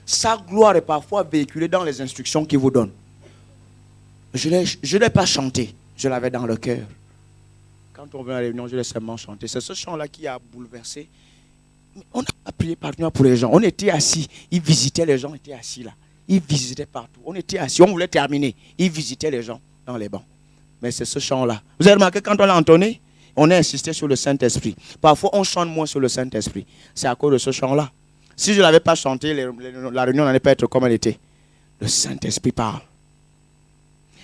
Sa gloire est parfois véhiculée dans les instructions qu'il vous donne. Je ne l'ai pas chanté, je l'avais dans le cœur. Quand on vient à la réunion, je l'ai seulement chanté. C'est ce chant-là qui a bouleversé. Mais on n'a pas prié particulièrement pour les gens. On était assis, ils visitaient les gens, étaient assis là. Ils visitaient partout. On était assis, on voulait terminer. Ils visitaient les gens dans les bancs. Mais c'est ce chant-là. Vous avez remarqué, quand on l'a entonné, on a insisté sur le Saint-Esprit. Parfois, on chante moins sur le Saint-Esprit. C'est à cause de ce chant-là. Si je ne l'avais pas chanté, la réunion n'allait pas être comme elle était. Le Saint-Esprit parle.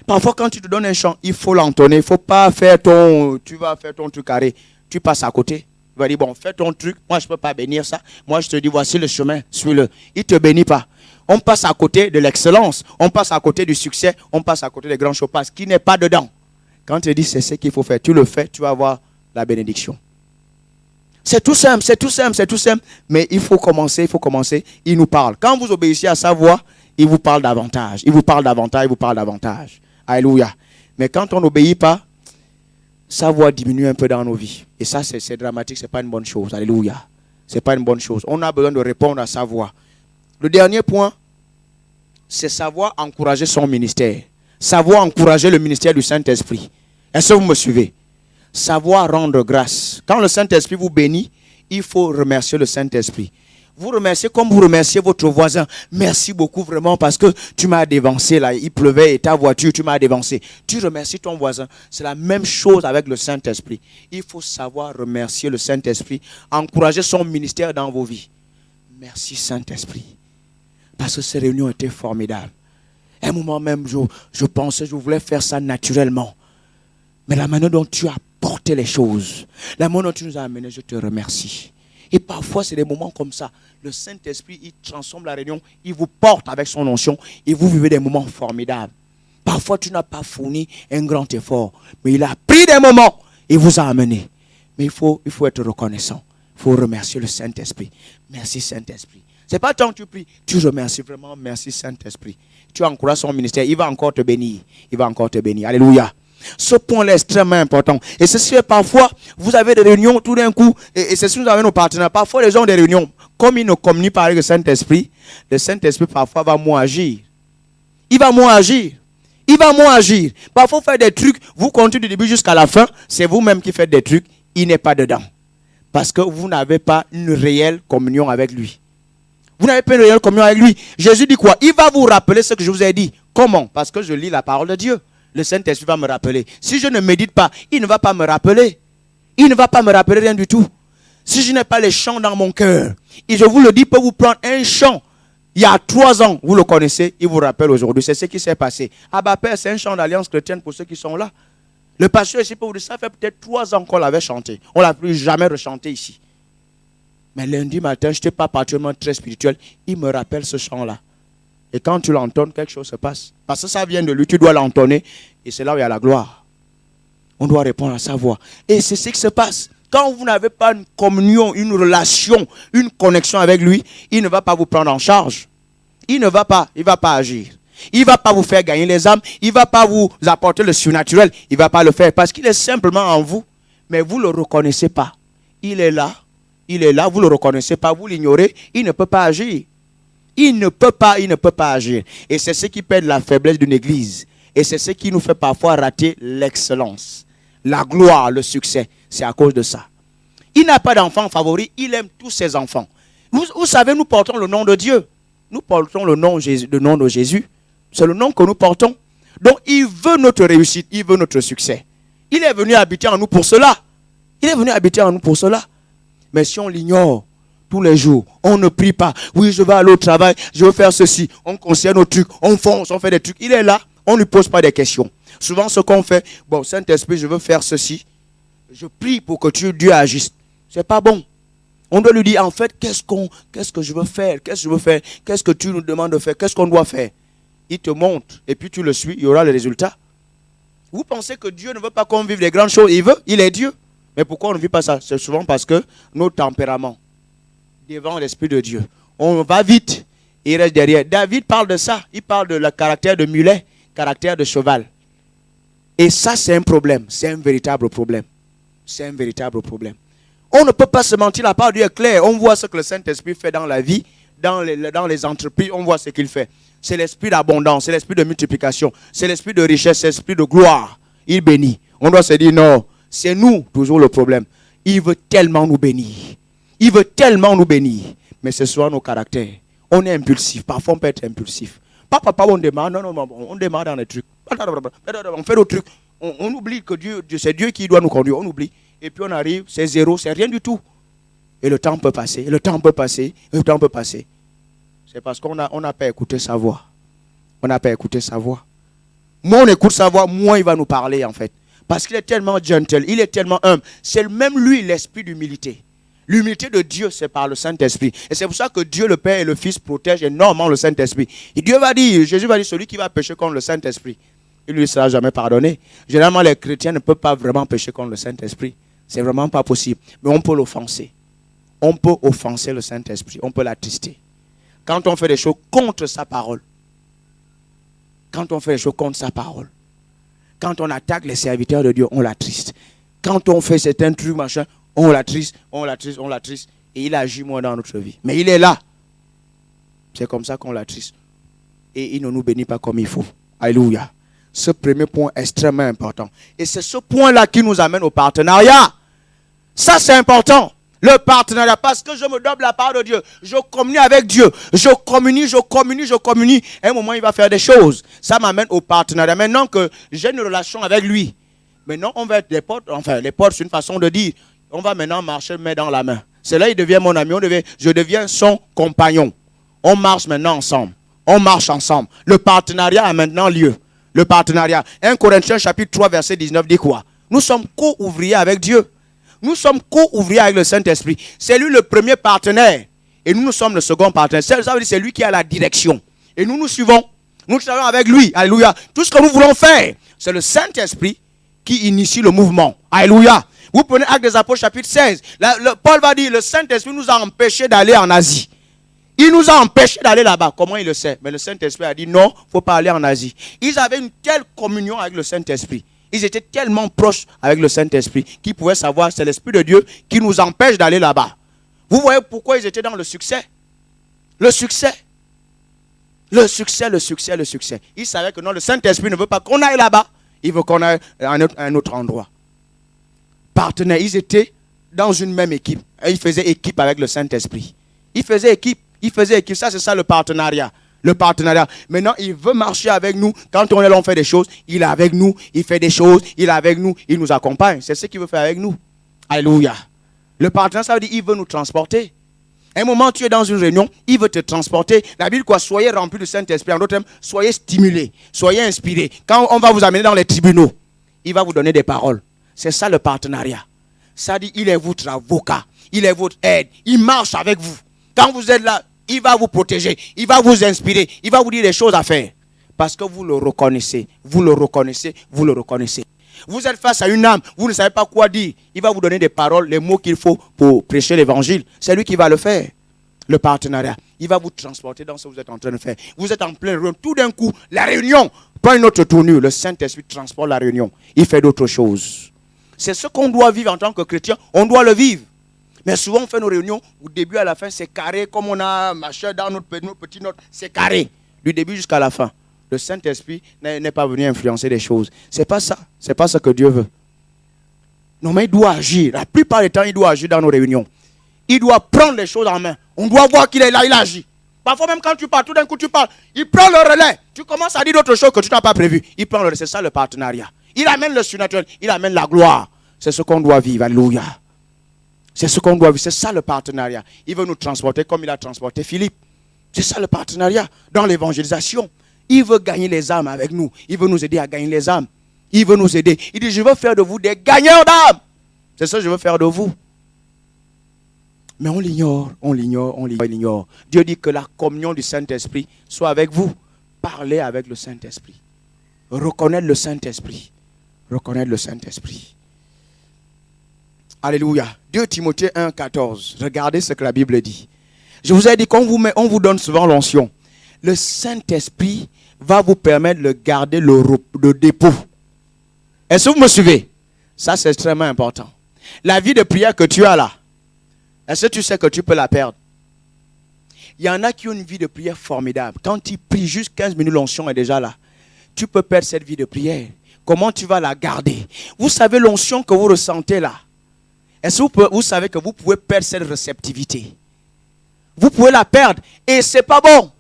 Parfois, quand tu te donnes un chant, il faut l'entonner. Il ne faut pas faire tu vas faire ton truc carré. Tu passes à côté. Il va dire, bon, fais ton truc. Moi, je ne peux pas bénir ça. Moi, je te dis, voici le chemin. Suis-le. Il ne te bénit pas. On passe à côté de l'excellence. On passe à côté du succès. On passe à côté des grands choses. Parce qu'il n'est pas dedans. Quand tu te dis, c'est ce qu'il faut faire. Tu le fais, tu vas avoir la bénédiction. C'est tout simple, c'est tout simple, c'est tout simple. Mais il faut commencer, il faut commencer. Il nous parle. Quand vous obéissez à sa voix, il vous parle davantage. Il vous parle davantage, il vous parle davantage. Alléluia. Mais quand on n'obéit pas, sa voix diminue un peu dans nos vies. Et ça, c'est dramatique, ce n'est pas une bonne chose. Alléluia. Ce n'est pas une bonne chose. On a besoin de répondre à sa voix. Le dernier point, c'est savoir encourager son ministère. Savoir encourager le ministère du Saint-Esprit. Est-ce que vous me suivez? Savoir rendre grâce. Quand le Saint-Esprit vous bénit, il faut remercier le Saint-Esprit. Vous remerciez comme vous remerciez votre voisin. Merci beaucoup vraiment parce que tu m'as dévancé là. Il pleuvait et ta voiture, tu m'as dévancé. Tu remercies ton voisin. C'est la même chose avec le Saint-Esprit. Il faut savoir remercier le Saint-Esprit. Encourager son ministère dans vos vies. Merci Saint-Esprit. Parce que ces réunions étaient formidables. À un moment même, je pensais, je voulais faire ça naturellement. Mais la manière dont tu as porté les choses, la manière dont tu nous as amenés, je te remercie. Et parfois, c'est des moments comme ça. Le Saint-Esprit, il transforme la réunion, il vous porte avec son onction et vous vivez des moments formidables. Parfois, tu n'as pas fourni un grand effort, mais il a pris des moments et vous a amené. Mais il faut être reconnaissant. Il faut remercier le Saint-Esprit. Merci Saint-Esprit. Ce n'est pas tant que tu pries, tu remercies vraiment, merci Saint-Esprit. Tu encourages son ministère, il va encore te bénir. Il va encore te bénir. Alléluia. Ce point-là est extrêmement important. Et c'est ce que parfois, vous avez des réunions tout d'un coup, et c'est ce que nous avons nos partenaires. Parfois, les gens ont des réunions. Comme ils ne communiquent pas avec le Saint-Esprit parfois va moins agir. Il va moins agir. Il va moins agir. Parfois, faire des trucs, vous continuez du début jusqu'à la fin, c'est vous-même qui faites des trucs, il n'est pas dedans. Parce que vous n'avez pas une réelle communion avec lui. Vous n'avez pas une réelle communion avec lui. Jésus dit quoi? Il va vous rappeler ce que je vous ai dit. Comment? Parce que je lis la parole de Dieu. Le Saint-Esprit va me rappeler. Si je ne médite pas, il ne va pas me rappeler. Il ne va pas me rappeler rien du tout. Si je n'ai pas les chants dans mon cœur, et je vous le dis, peut vous prendre un chant. Il y a 3 ans, vous le connaissez, il vous rappelle aujourd'hui. C'est ce qui s'est passé. Abba Père, c'est un chant d'alliance chrétienne pour ceux qui sont là. Le pasteur ici peut vous dire, ça fait peut-être 3 ans qu'on l'avait chanté. On ne l'a plus jamais rechanté ici. Mais lundi matin, je n'étais pas particulièrement très spirituel. Il me rappelle ce chant-là. Et quand tu l'entonnes, quelque chose se passe. Parce que ça vient de lui, tu dois l'entonner. Et c'est là où il y a la gloire. On doit répondre à sa voix. Et c'est ce qui se passe. Quand vous n'avez pas une communion, une relation, une connexion avec lui, il ne va pas vous prendre en charge. Il ne va pas agir. Il ne va pas vous faire gagner les âmes. Il ne va pas vous apporter le surnaturel. Il ne va pas le faire parce qu'il est simplement en vous. Mais vous ne le reconnaissez pas. Il est là, vous ne le reconnaissez pas, vous l'ignorez. Il ne peut pas agir. Il ne peut pas agir. Et c'est ce qui perd la faiblesse d'une église. Et c'est ce qui nous fait parfois rater l'excellence. La gloire, le succès. C'est à cause de ça. Il n'a pas d'enfant favori. Il aime tous ses enfants. Vous savez, nous portons le nom de Dieu. Nous portons le nom de Jésus. C'est le nom que nous portons. Donc, il veut notre réussite. Il veut notre succès. Il est venu habiter en nous pour cela. Il est venu habiter en nous pour cela. Mais si on l'ignore tous les jours, on ne prie pas. Oui, je vais aller au travail, je veux faire ceci. On concerne nos trucs, on fonce, on fait des trucs. Il est là, on ne lui pose pas des questions. Souvent, ce qu'on fait, bon, Saint-Esprit, je veux faire ceci. Je prie pour que Dieu agisse. C'est pas bon. On doit lui dire, en fait, qu'est-ce que je veux faire? Qu'est-ce que je veux faire? Qu'est-ce que tu nous demandes de faire? Qu'est-ce qu'on doit faire? Il te montre, et puis tu le suis, il y aura le résultat. Vous pensez que Dieu ne veut pas qu'on vive des grandes choses? Il veut, il est Dieu. Mais pourquoi on ne vit pas ça? C'est souvent parce que nos tempéraments, devant l'Esprit de Dieu, on va vite et il reste derrière. David parle de ça. Il parle de le caractère de mulet, caractère de cheval. Et ça, c'est un problème. C'est un véritable problème. C'est un véritable problème. On ne peut pas se mentir, la part de Dieu est claire. On voit ce que le Saint-Esprit fait dans la vie, dans les entreprises, on voit ce qu'il fait. C'est l'esprit d'abondance, c'est l'esprit de multiplication, c'est l'esprit de richesse, c'est l'esprit de gloire. Il bénit. On doit se dire non, c'est nous toujours le problème. Il veut tellement nous bénir. Il veut tellement nous bénir. Mais ce sont nos caractères. On est impulsif. Parfois on peut être impulsif. Papa, on démarre. Non, on démarre dans les trucs. On fait d'autres trucs. On oublie que Dieu, c'est Dieu qui doit nous conduire. On oublie. Et puis on arrive, c'est zéro, c'est rien du tout. Et le temps peut passer, le temps peut passer, le temps peut passer. C'est parce qu'on n'a pas écouté sa voix. On n'a pas écouté sa voix. Moins on écoute sa voix, moins il va nous parler en fait. Parce qu'il est tellement gentle, il est tellement humble. C'est même lui l'esprit d'humilité. L'humilité de Dieu, c'est par le Saint-Esprit. Et c'est pour ça que Dieu le Père et le Fils protègent énormément le Saint-Esprit. Et Dieu va dire, Jésus va dire, celui qui va pécher contre le Saint-Esprit, il ne lui sera jamais pardonné. Généralement, les chrétiens ne peuvent pas vraiment pécher contre le Saint-Esprit. C'est vraiment pas possible. Mais on peut l'offenser. On peut offenser le Saint-Esprit. On peut l'attrister. Quand on fait des choses contre sa parole. Quand on fait des choses contre sa parole. Quand on attaque les serviteurs de Dieu, on l'attriste. Quand on fait certains trucs, machin, on l'attriste, on l'attriste, on l'attriste. Et il agit moins dans notre vie. Mais il est là. C'est comme ça qu'on l'attriste. Et il ne nous bénit pas comme il faut. Alléluia. Ce premier point est extrêmement important. Et c'est ce point-là qui nous amène au partenariat. Ça, c'est important. Le partenariat. Parce que je me donne la part de Dieu. Je communie avec Dieu. Je communie. À un moment, il va faire des choses. Ça m'amène au partenariat. Maintenant que j'ai une relation avec lui. Maintenant, on va être des potes. Enfin, les potes, c'est une façon de dire. On va maintenant marcher main dans la main. C'est là il devient mon ami. Je deviens son compagnon. On marche maintenant ensemble. On marche ensemble. Le partenariat a maintenant lieu. Le partenariat. 1 Corinthiens chapitre 3 verset 19 dit quoi? Nous sommes co-ouvriers avec Dieu. Nous sommes co-ouvriers avec le Saint-Esprit. C'est lui le premier partenaire. Et nous sommes le second partenaire. Ça veut dire que c'est lui qui a la direction. Et nous suivons. Nous travaillons avec lui. Alléluia. Tout ce que nous voulons faire, c'est le Saint-Esprit qui initie le mouvement. Alléluia. Vous prenez Actes des Apôtres chapitre 16. Paul va dire, le Saint-Esprit nous a empêchés d'aller en Asie. Il nous a empêchés d'aller là-bas. Comment il le sait? Mais le Saint-Esprit a dit non, il ne faut pas aller en Asie. Ils avaient une telle communion avec le Saint-Esprit. Ils étaient tellement proches avec le Saint-Esprit qu'ils pouvaient savoir que c'est l'Esprit de Dieu qui nous empêche d'aller là-bas. Vous voyez pourquoi ils étaient dans le succès? Le succès. Le succès. Ils savaient que non, le Saint-Esprit ne veut pas qu'on aille là-bas. Il veut qu'on aille à un autre endroit. Partenaires, ils étaient dans une même équipe. Et ils faisaient équipe avec le Saint-Esprit. Ils faisaient équipe. Ça, c'est ça le partenariat. Le partenariat. Maintenant, il veut marcher avec nous. Quand on est là, on fait des choses. Il est avec nous. Il fait des choses. Il est avec nous. Il nous accompagne. C'est ce qu'il veut faire avec nous. Alléluia. Le partenariat, ça veut dire qu'il veut nous transporter. À un moment, tu es dans une réunion. Il veut te transporter. La Bible, quoi, soyez remplis du Saint-Esprit. En d'autres termes, soyez stimulés. Soyez inspirés. Quand on va vous amener dans les tribunaux, il va vous donner des paroles. C'est ça le partenariat. Ça dit, il est votre avocat. Il est votre aide. Il marche avec vous. Quand vous êtes là, il va vous protéger, il va vous inspirer, il va vous dire des choses à faire. Parce que vous le reconnaissez, vous le reconnaissez. Vous êtes face à une âme, vous ne savez pas quoi dire. Il va vous donner des paroles, les mots qu'il faut pour prêcher l'évangile. C'est lui qui va le faire. Le partenariat. Il va vous transporter dans ce que vous êtes en train de faire. Vous êtes en pleine réunion. Tout d'un coup, la réunion prend une autre tournure. Le Saint-Esprit transporte la réunion. Il fait d'autres choses. C'est ce qu'on doit vivre en tant que chrétien. On doit le vivre. Mais souvent, on fait nos réunions, du début à la fin, c'est carré, comme on a machin dans notre petite note, c'est carré, du début jusqu'à la fin. Le Saint-Esprit n'est pas venu influencer les choses. C'est pas ça. C'est pas ce que Dieu veut. Non, mais il doit agir. La plupart du temps, il doit agir dans nos réunions. Il doit prendre les choses en main. On doit voir qu'il est là, il agit. Parfois, même quand tu parles, tout d'un coup, tu parles. Il prend le relais. Tu commences à dire d'autres choses que tu n'as pas prévues. Il prend le relais. C'est ça le partenariat. Il amène le surnaturel. Il amène la gloire. C'est ce qu'on doit vivre. Alléluia. C'est ce qu'on doit vivre. C'est ça le partenariat. Il veut nous transporter comme il a transporté Philippe. C'est ça le partenariat dans l'évangélisation. Il veut gagner les âmes avec nous. Il veut nous aider à gagner les âmes. Il veut nous aider. Il dit, je veux faire de vous des gagneurs d'âmes. C'est ça que je veux faire de vous. Mais on l'ignore, on l'ignore, on l'ignore. Dieu dit que la communion du Saint-Esprit soit avec vous. Parlez avec le Saint-Esprit. Reconnaître le Saint-Esprit. Reconnaître le Saint-Esprit. Alléluia. 2 Timothée 1, 14. Regardez ce que la Bible dit. Je vous ai dit qu'on vous donne souvent l'onction. Le Saint-Esprit va vous permettre de garder le dépôt. Est-ce que vous me suivez? Ça, c'est extrêmement important. La vie de prière que tu as là, est-ce que tu sais que tu peux la perdre? Il y en a qui ont une vie de prière formidable. Quand ils prient juste 15 minutes, l'onction est déjà là. Tu peux perdre cette vie de prière. Comment tu vas la garder? Vous savez l'onction que vous ressentez là. Est-ce que vous savez que vous pouvez perdre cette réceptivité? Vous pouvez la perdre et c'est pas bon.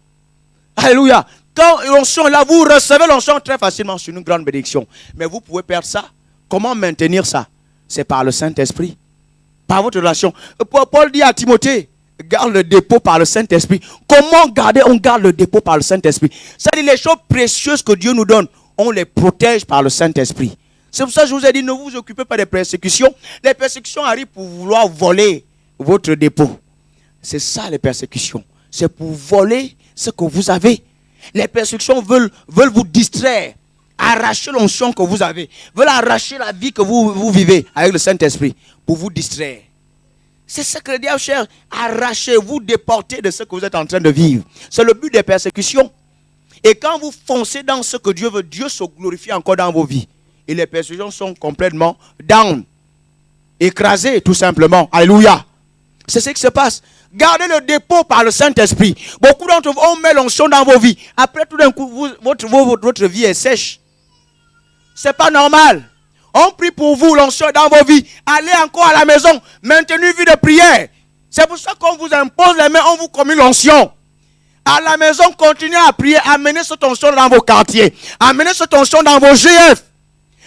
Alléluia. Quand l'onction est là, vous recevez l'onction très facilement sur une grande bénédiction. Mais vous pouvez perdre ça. Comment maintenir ça? C'est par le Saint-Esprit. Par votre relation. Paul dit à Timothée, garde le dépôt par le Saint-Esprit. Comment garder? On garde le dépôt par le Saint-Esprit. Ça dit les choses précieuses que Dieu nous donne, on les protège par le Saint-Esprit. C'est pour ça que je vous ai dit, ne vous occupez pas des persécutions. Les persécutions arrivent pour vouloir voler votre dépôt. C'est ça les persécutions. C'est pour voler ce que vous avez. Les persécutions veulent vous distraire, arracher l'onction que vous avez, veulent arracher la vie que vous vivez avec le Saint-Esprit pour vous distraire. C'est ce que le diable cherche, arracher, vous déporter de ce que vous êtes en train de vivre. C'est le but des persécutions. Et quand vous foncez dans ce que Dieu veut, Dieu se glorifie encore dans vos vies. Et les persécutions sont complètement down, écrasées tout simplement. Alléluia. C'est ce qui se passe. Gardez le dépôt par le Saint-Esprit. Beaucoup d'entre vous, on met l'onction dans vos vies. Après, tout d'un coup, votre vie est sèche. C'est pas normal. On prie pour vous, l'onction dans vos vies. Allez encore à la maison. Maintenez une vie de prière. C'est pour ça qu'on vous impose les mains, on vous commet l'onction. À la maison, continuez à prier. Amenez cette onction dans vos quartiers. Amenez cette onction dans vos GF.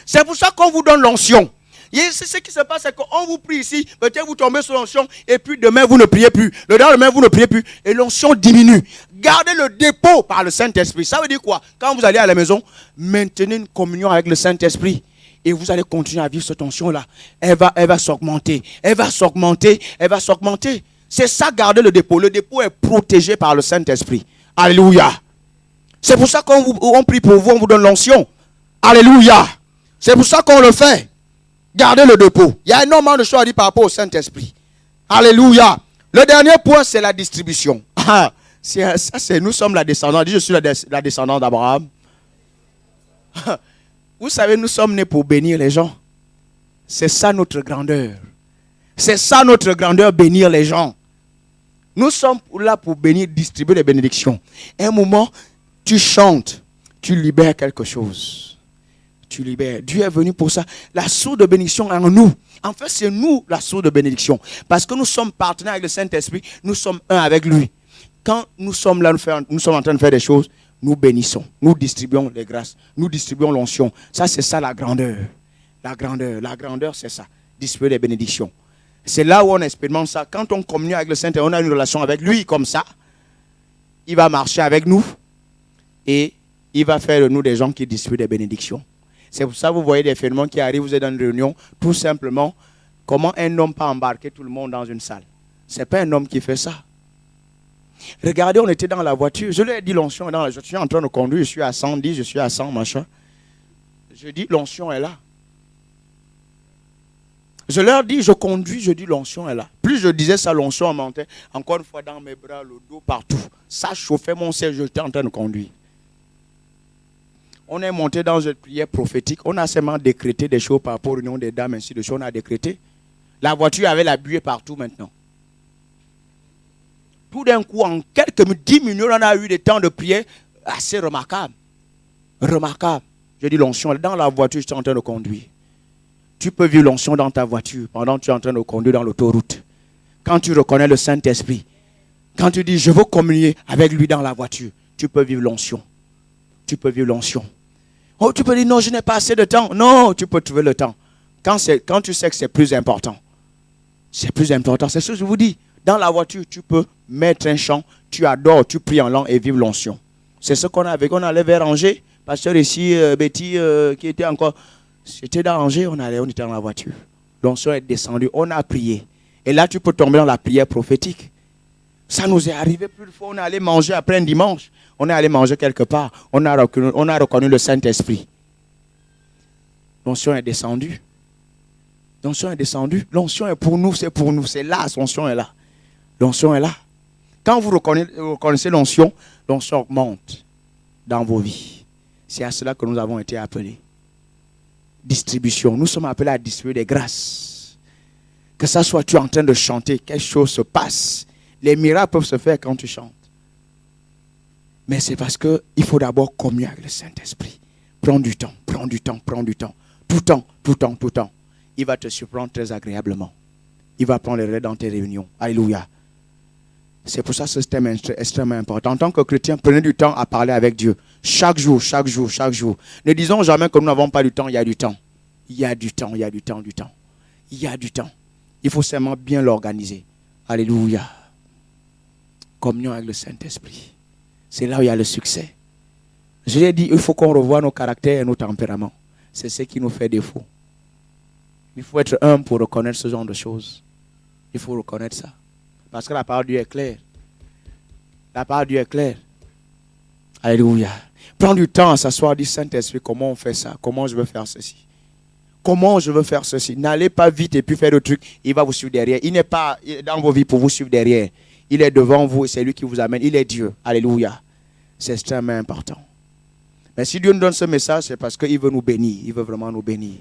C'est pour ça qu'on vous donne l'onction. C'est ce qui se passe, c'est qu'on vous prie ici, peut-être vous tombez sur l'onction, et puis demain vous ne priez plus. Le lendemain vous ne priez plus, et l'onction diminue. Gardez le dépôt par le Saint-Esprit. Ça veut dire quoi? Quand vous allez à la maison, maintenez une communion avec le Saint-Esprit. Et vous allez continuer à vivre cette onction-là. Elle va s'augmenter. Elle va s'augmenter. Elle va s'augmenter. C'est ça, garder le dépôt. Le dépôt est protégé par le Saint-Esprit. Alléluia. C'est pour ça qu'on prie pour vous, on vous donne l'onction. Alléluia. C'est pour ça qu'on le fait. Gardez le dépôt. Il y a énormément de choses à dire par rapport au Saint-Esprit. Alléluia. Le dernier point, c'est la distribution. Nous sommes la descendance. Je suis la descendance d'Abraham. Vous savez, nous sommes nés pour bénir les gens. C'est ça notre grandeur. C'est ça notre grandeur, bénir les gens. Nous sommes là pour bénir, distribuer les bénédictions. À un moment, tu chantes, tu libères quelque chose. Tu libères. Dieu est venu pour ça. La source de bénédiction est en nous. En fait, c'est nous la source de bénédiction. Parce que nous sommes partenaires avec le Saint-Esprit. Nous sommes un avec lui. Quand nous sommes là, nous sommes en train de faire des choses, nous bénissons. Nous distribuons les grâces. Nous distribuons l'onction. Ça, c'est ça la grandeur. La grandeur, c'est ça. Distribuer les bénédictions. C'est là où on expérimente ça. Quand on communique avec le Saint-Esprit, on a une relation avec lui comme ça. Il va marcher avec nous. Et il va faire de nous des gens qui distribuent des bénédictions. C'est pour ça que vous voyez des phénomènes qui arrivent, vous êtes dans une réunion, tout simplement, comment un homme peut embarquer tout le monde dans une salle? Ce n'est pas un homme qui fait ça. Regardez, on était dans la voiture, je leur ai dit l'onction est dans la voiture, je suis en train de conduire, je suis à 110, je suis à 100, machin. Je dis l'onction est là. Je leur dis, je conduis, je dis l'onction est là. Plus je disais ça, l'onction montait, encore une fois dans mes bras, le dos, partout. Ça chauffait mon siège, j'étais en train de conduire. On est monté dans une prière prophétique. On a seulement décrété des choses par rapport aux réunions des dames, ainsi de suite. On a décrété. La voiture avait la buée partout maintenant. Tout d'un coup, en quelques 10 minutes, on a eu des temps de prière assez remarquables. Remarquables. Je dis l'onction, dans la voiture, je suis en train de conduire. Tu peux vivre l'onction dans ta voiture pendant que tu es en train de conduire dans l'autoroute. Quand tu reconnais le Saint-Esprit, quand tu dis je veux communier avec lui dans la voiture, tu peux vivre l'onction. Tu peux vivre l'onction. Oh, tu peux dire non, je n'ai pas assez de temps. Non, tu peux trouver le temps. Quand tu sais que c'est plus important. C'est plus important. C'est ce que je vous dis. Dans la voiture, tu peux mettre un chant, tu adores, tu pries en langue et vivre l'onction. C'est ce qu'on avait. On allait vers Angers. Pasteur ici, Betty, qui était encore... C'était dans Angers, on était dans la voiture. L'onction est descendue, on a prié. Et là, tu peux tomber dans la prière prophétique. Ça nous est arrivé plus de fois. On est allé manger après un dimanche. On est allé manger quelque part. On a reconnu le Saint-Esprit. L'onction est descendue. L'onction est descendue. L'onction est pour nous, c'est pour nous. C'est là, l'onction est là. L'onction est là. Quand vous reconnaissez l'onction augmente dans vos vies. C'est à cela que nous avons été appelés. Distribution. Nous sommes appelés à distribuer des grâces. Que ça soit tu es en train de chanter, quelque chose se passe. Les miracles peuvent se faire quand tu chantes. Mais c'est parce qu'il faut d'abord communier avec le Saint-Esprit. Prends du temps, prends du temps, prends du temps. Tout temps, tout temps, tout temps. Il va te surprendre très agréablement. Il va prendre les relais dans tes réunions. Alléluia. C'est pour ça que ce thème est extrêmement important. En tant que chrétien, prenez du temps à parler avec Dieu. Chaque jour, chaque jour, chaque jour. Ne disons jamais que nous n'avons pas du temps. Il y a du temps. Il y a du temps, il y a du temps, du temps. Il y a du temps. Il faut seulement bien l'organiser. Alléluia. Communion avec le Saint-Esprit. C'est là où il y a le succès. Je l'ai dit, il faut qu'on revoie nos caractères et nos tempéraments. C'est ce qui nous fait défaut. Il faut être humble pour reconnaître ce genre de choses. Il faut reconnaître ça. Parce que la parole de Dieu est claire. La parole de Dieu est claire. Alléluia. Prends du temps à s'asseoir, dit Saint-Esprit, comment on fait ça? Comment je veux faire ceci? Comment je veux faire ceci? N'allez pas vite et puis faire le truc. Il va vous suivre derrière. Il n'est pas dans vos vies pour vous suivre derrière. Il est devant vous et c'est lui qui vous amène. Il est Dieu. Alléluia. C'est extrêmement important. Mais si Dieu nous donne ce message, c'est parce qu'il veut nous bénir. Il veut vraiment nous bénir.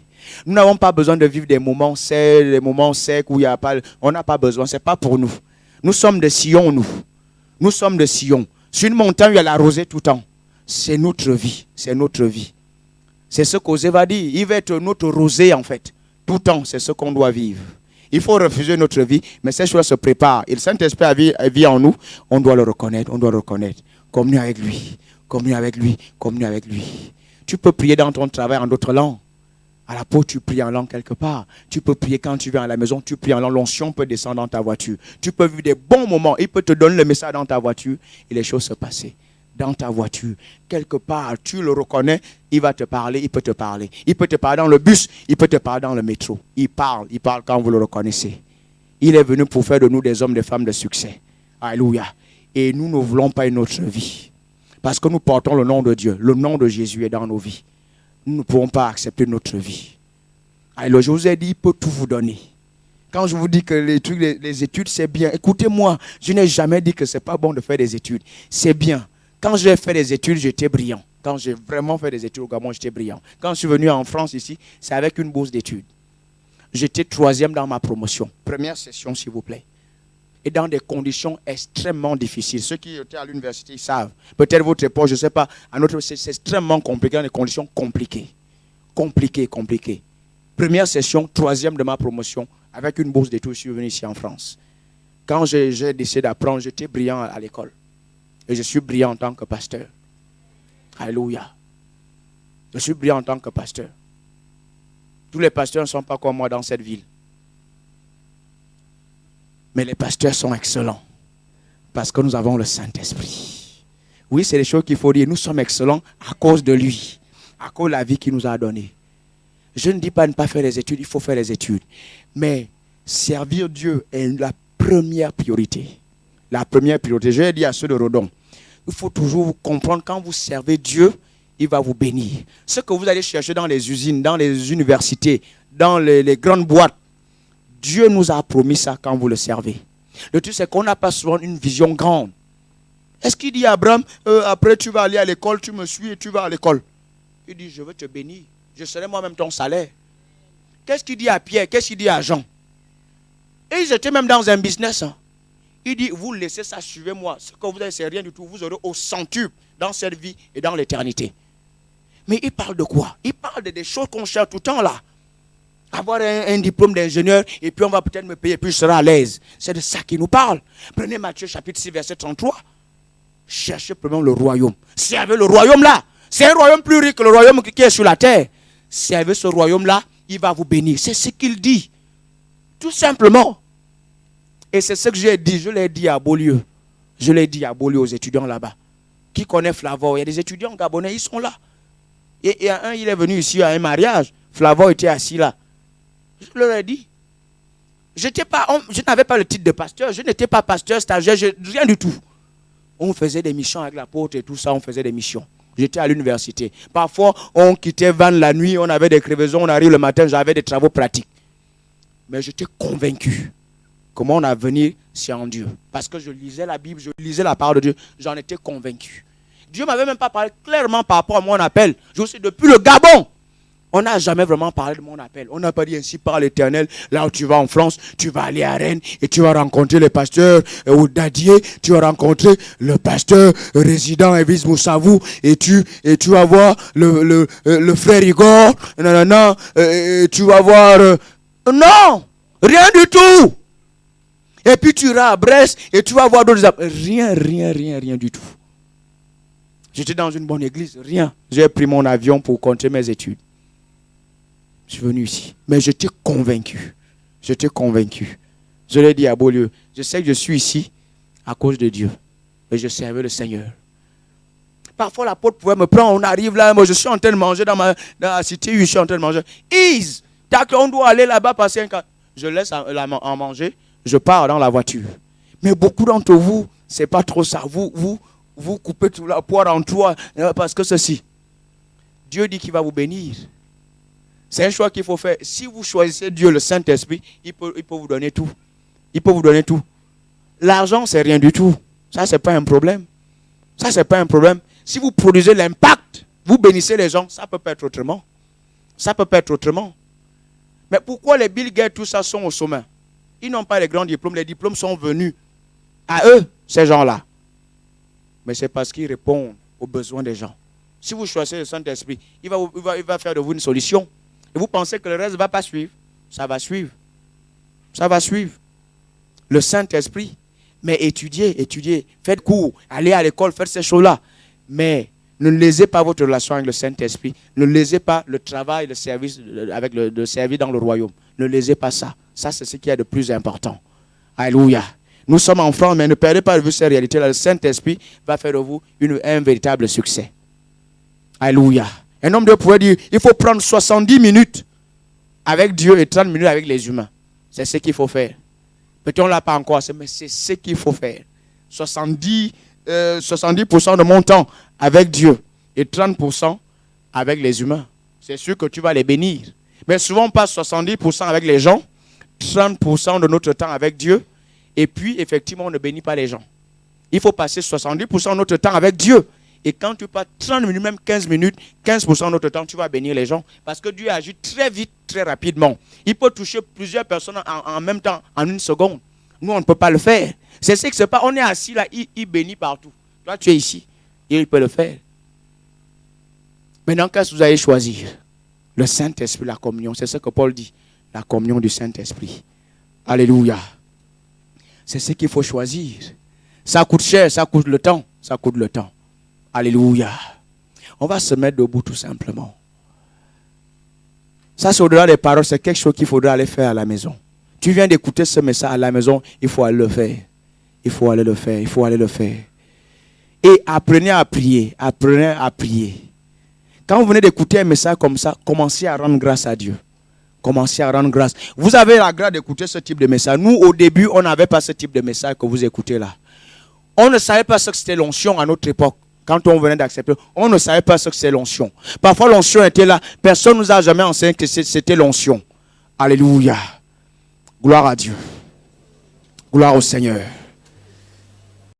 Nous n'avons pas besoin de vivre des moments secs où il n'y a pas... On n'a pas besoin. Ce n'est pas pour nous. Nous sommes de Sion, nous. Nous sommes de Sion. Sur une montagne, il y a la rosée tout le temps. C'est notre vie. C'est notre vie. C'est ce qu'Osée va dire. Il va être notre rosée, en fait. Tout le temps, c'est ce qu'on doit vivre. Il faut refuser notre vie, mais ces choses se préparent. Et le Saint-Esprit vit en nous. On doit le reconnaître. On doit le reconnaître. Communier avec lui. Communier avec lui. Communier avec lui. Tu peux prier dans ton travail en d'autres langues. À la peau, tu pries en langue quelque part. Tu peux prier quand tu viens à la maison, tu pries en langue. L'onction peut descendre dans ta voiture. Tu peux vivre des bons moments. Il peut te donner le message dans ta voiture et les choses se passer. Dans ta voiture, quelque part, tu le reconnais, il va te parler, il peut te parler. Il peut te parler dans le bus, il peut te parler dans le métro. Il parle quand vous le reconnaissez. Il est venu pour faire de nous des hommes, des femmes de succès. Alléluia. Et nous ne voulons pas une autre vie. Parce que nous portons le nom de Dieu. Le nom de Jésus est dans nos vies. Nous ne pouvons pas accepter notre vie. Alors, je vous ai dit, il peut tout vous donner. Quand je vous dis que les études, c'est bien, écoutez-moi, je n'ai jamais dit que ce n'est pas bon de faire des études. C'est bien. Quand j'ai fait des études, j'étais brillant. Quand j'ai vraiment fait des études au Gabon, j'étais brillant. Quand je suis venu en France ici, c'est avec une bourse d'études. J'étais 3e dans ma promotion. Première session, s'il vous plaît. Et dans des conditions extrêmement difficiles. Ceux qui étaient à l'université, ils savent. Peut-être votre époque, je ne sais pas. À notre c'est extrêmement compliqué, dans des conditions compliquées. Compliquées. Première session, 3e de ma promotion, avec une bourse d'études, je suis venu ici en France. Quand j'ai décidé d'apprendre, j'étais brillant à l'école. Et je suis brillant en tant que pasteur. Alléluia. Je suis brillant en tant que pasteur. Tous les pasteurs ne sont pas comme moi dans cette ville. Mais les pasteurs sont excellents. Parce que nous avons le Saint-Esprit. Oui, c'est des choses qu'il faut dire. Nous sommes excellents à cause de lui. À cause de la vie qu'il nous a donnée. Je ne dis pas de ne pas faire les études. Il faut faire les études. Mais servir Dieu est la première priorité. La première priorité. Je l'ai dit à ceux de Rodon. Il faut toujours comprendre, quand vous servez Dieu, il va vous bénir. Ce que vous allez chercher dans les usines, dans les universités, dans les grandes boîtes, Dieu nous a promis ça quand vous le servez. Le truc, c'est qu'on n'a pas souvent une vision grande. Est-ce qu'il dit à Abraham, après tu vas aller à l'école, tu me suis et tu vas à l'école? Il dit, je veux te bénir. Je serai moi-même ton salaire. Qu'est-ce qu'il dit à Pierre? Qu'est-ce qu'il dit à Jean? Et ils étaient même dans un business. Hein. Il dit, vous laissez ça, suivez-moi. Ce que vous avez, c'est rien du tout. Vous aurez au centuple dans cette vie et dans l'éternité. Mais il parle de quoi? Il parle de des choses qu'on cherche tout le temps là. Avoir un diplôme d'ingénieur et puis on va peut-être me payer et puis je serai à l'aise. C'est de ça qu'il nous parle. Prenez Matthieu chapitre 6 verset 33. Cherchez premièrement le royaume. Servez le royaume là. C'est un royaume plus riche que le royaume qui est sur la terre. Servez ce royaume-là, il va vous bénir. C'est ce qu'il dit. Tout simplement. Et c'est ce que j'ai dit. Je l'ai dit à Beaulieu. Je l'ai dit à Beaulieu aux étudiants là-bas. Qui connaît Flavor? Il y a des étudiants gabonais, ils sont là. Et un, il est venu ici à un mariage. Flavor était assis là. Je leur ai dit. Je n'avais pas le titre de pasteur. Je n'étais pas pasteur, stagiaire, rien du tout. On faisait des missions avec l'apôtre et tout ça. On faisait des missions. J'étais à l'université. Parfois, on quittait Vannes la nuit. On avait des crevaisons. On arrive le matin. J'avais des travaux pratiques. Mais j'étais convaincu que mon avenir, c'est en Dieu. Parce que je lisais la Bible, je lisais la parole de Dieu. J'en étais convaincu. Dieu ne m'avait même pas parlé clairement par rapport à mon appel. Je sais, depuis le Gabon, on n'a jamais vraiment parlé de mon appel. On n'a pas dit ainsi par l'Éternel. Là où tu vas en France, tu vas aller à Rennes et tu vas rencontrer les pasteurs au Dadier. Tu vas rencontrer le pasteur résident Evis Moussavou et tu vas voir le frère Igor. Tu vas voir... non, rien du tout. Et puis tu iras à Brest et tu vas voir d'autres... Rien du tout. J'étais dans une bonne église, rien. J'ai pris mon avion pour continuer mes études. Je suis venu ici. Mais j'étais convaincu. Je l'ai dit à Beaulieu. Je sais que je suis ici à cause de Dieu. Et je servais le Seigneur. Parfois l'apôtre pouvait me prendre. On arrive là. Moi je suis en train de manger dans la cité. Je suis en train de manger. On doit aller là-bas passer un cas. Je laisse en manger. Je pars dans la voiture. Mais beaucoup d'entre vous, c'est pas trop ça. Vous coupez tout la poire en trois parce que ceci. Dieu dit qu'il va vous bénir. C'est un choix qu'il faut faire. Si vous choisissez Dieu, le Saint-Esprit, il peut vous donner tout. Il peut vous donner tout. L'argent, c'est rien du tout. Ça, c'est pas un problème. Si vous produisez l'impact, vous bénissez les gens, ça peut pas être autrement. Mais pourquoi les Bill Gates, tout ça, sont au sommet? Ils n'ont pas les grands diplômes. Les diplômes sont venus à eux, ces gens-là. Mais c'est parce qu'ils répondent aux besoins des gens. Si vous choisissez le Saint-Esprit, il va faire de vous une solution. Et vous pensez que le reste ne va pas suivre. Ça va suivre. Le Saint-Esprit. Mais étudiez. Faites cours. Allez à l'école, faites ces choses-là. Mais ne lésez pas votre relation avec le Saint-Esprit. Ne lésez pas le travail, le service, avec le service dans le royaume. Ne lésez pas ça. Ça, c'est ce qui est de plus important. Alléluia. Nous sommes enfants, mais ne perdez pas de vue ces réalités-là. Le Saint-Esprit va faire de vous un véritable succès. Alléluia. Un homme de Dieu pourrait dire, il faut prendre 70 minutes avec Dieu et 30 minutes avec les humains. C'est ce qu'il faut faire. Peut-être on ne l'a pas encore, mais c'est ce qu'il faut faire. 70% de mon temps avec Dieu et 30% avec les humains. C'est sûr que tu vas les bénir. Mais souvent on passe 70% avec les gens, 30% de notre temps avec Dieu. Et puis, effectivement, on ne bénit pas les gens. Il faut passer 70% de notre temps avec Dieu. Et quand tu passes 30 minutes, même 15 minutes, 15% de notre temps, tu vas bénir les gens. Parce que Dieu agit très vite, très rapidement. Il peut toucher plusieurs personnes en même temps, en une seconde. Nous, on ne peut pas le faire. C'est ce qui se passe. On est assis là, il bénit partout. Toi, tu es ici. Et il peut le faire. Maintenant, qu'est-ce que vous allez choisir? Le Saint-Esprit, la communion. C'est ce que Paul dit. La communion du Saint-Esprit. Alléluia. C'est ce qu'il faut choisir. Ça coûte cher, ça coûte le temps. Alléluia. On va se mettre debout tout simplement. Ça, c'est au-delà des paroles, c'est quelque chose qu'il faudra aller faire à la maison. Tu viens d'écouter ce message à la maison, il faut aller le faire. Et apprenez à prier. Quand vous venez d'écouter un message comme ça, commencez à rendre grâce à Dieu. Vous avez la grâce d'écouter ce type de message. Nous, au début, on n'avait pas ce type de message que vous écoutez là. On ne savait pas ce que c'était l'onction à notre époque. Quand on venait d'accepter, on ne savait pas ce que c'était l'onction. Parfois, l'onction était là. Personne ne nous a jamais enseigné que c'était l'onction. Alléluia. Gloire à Dieu. Gloire au Seigneur.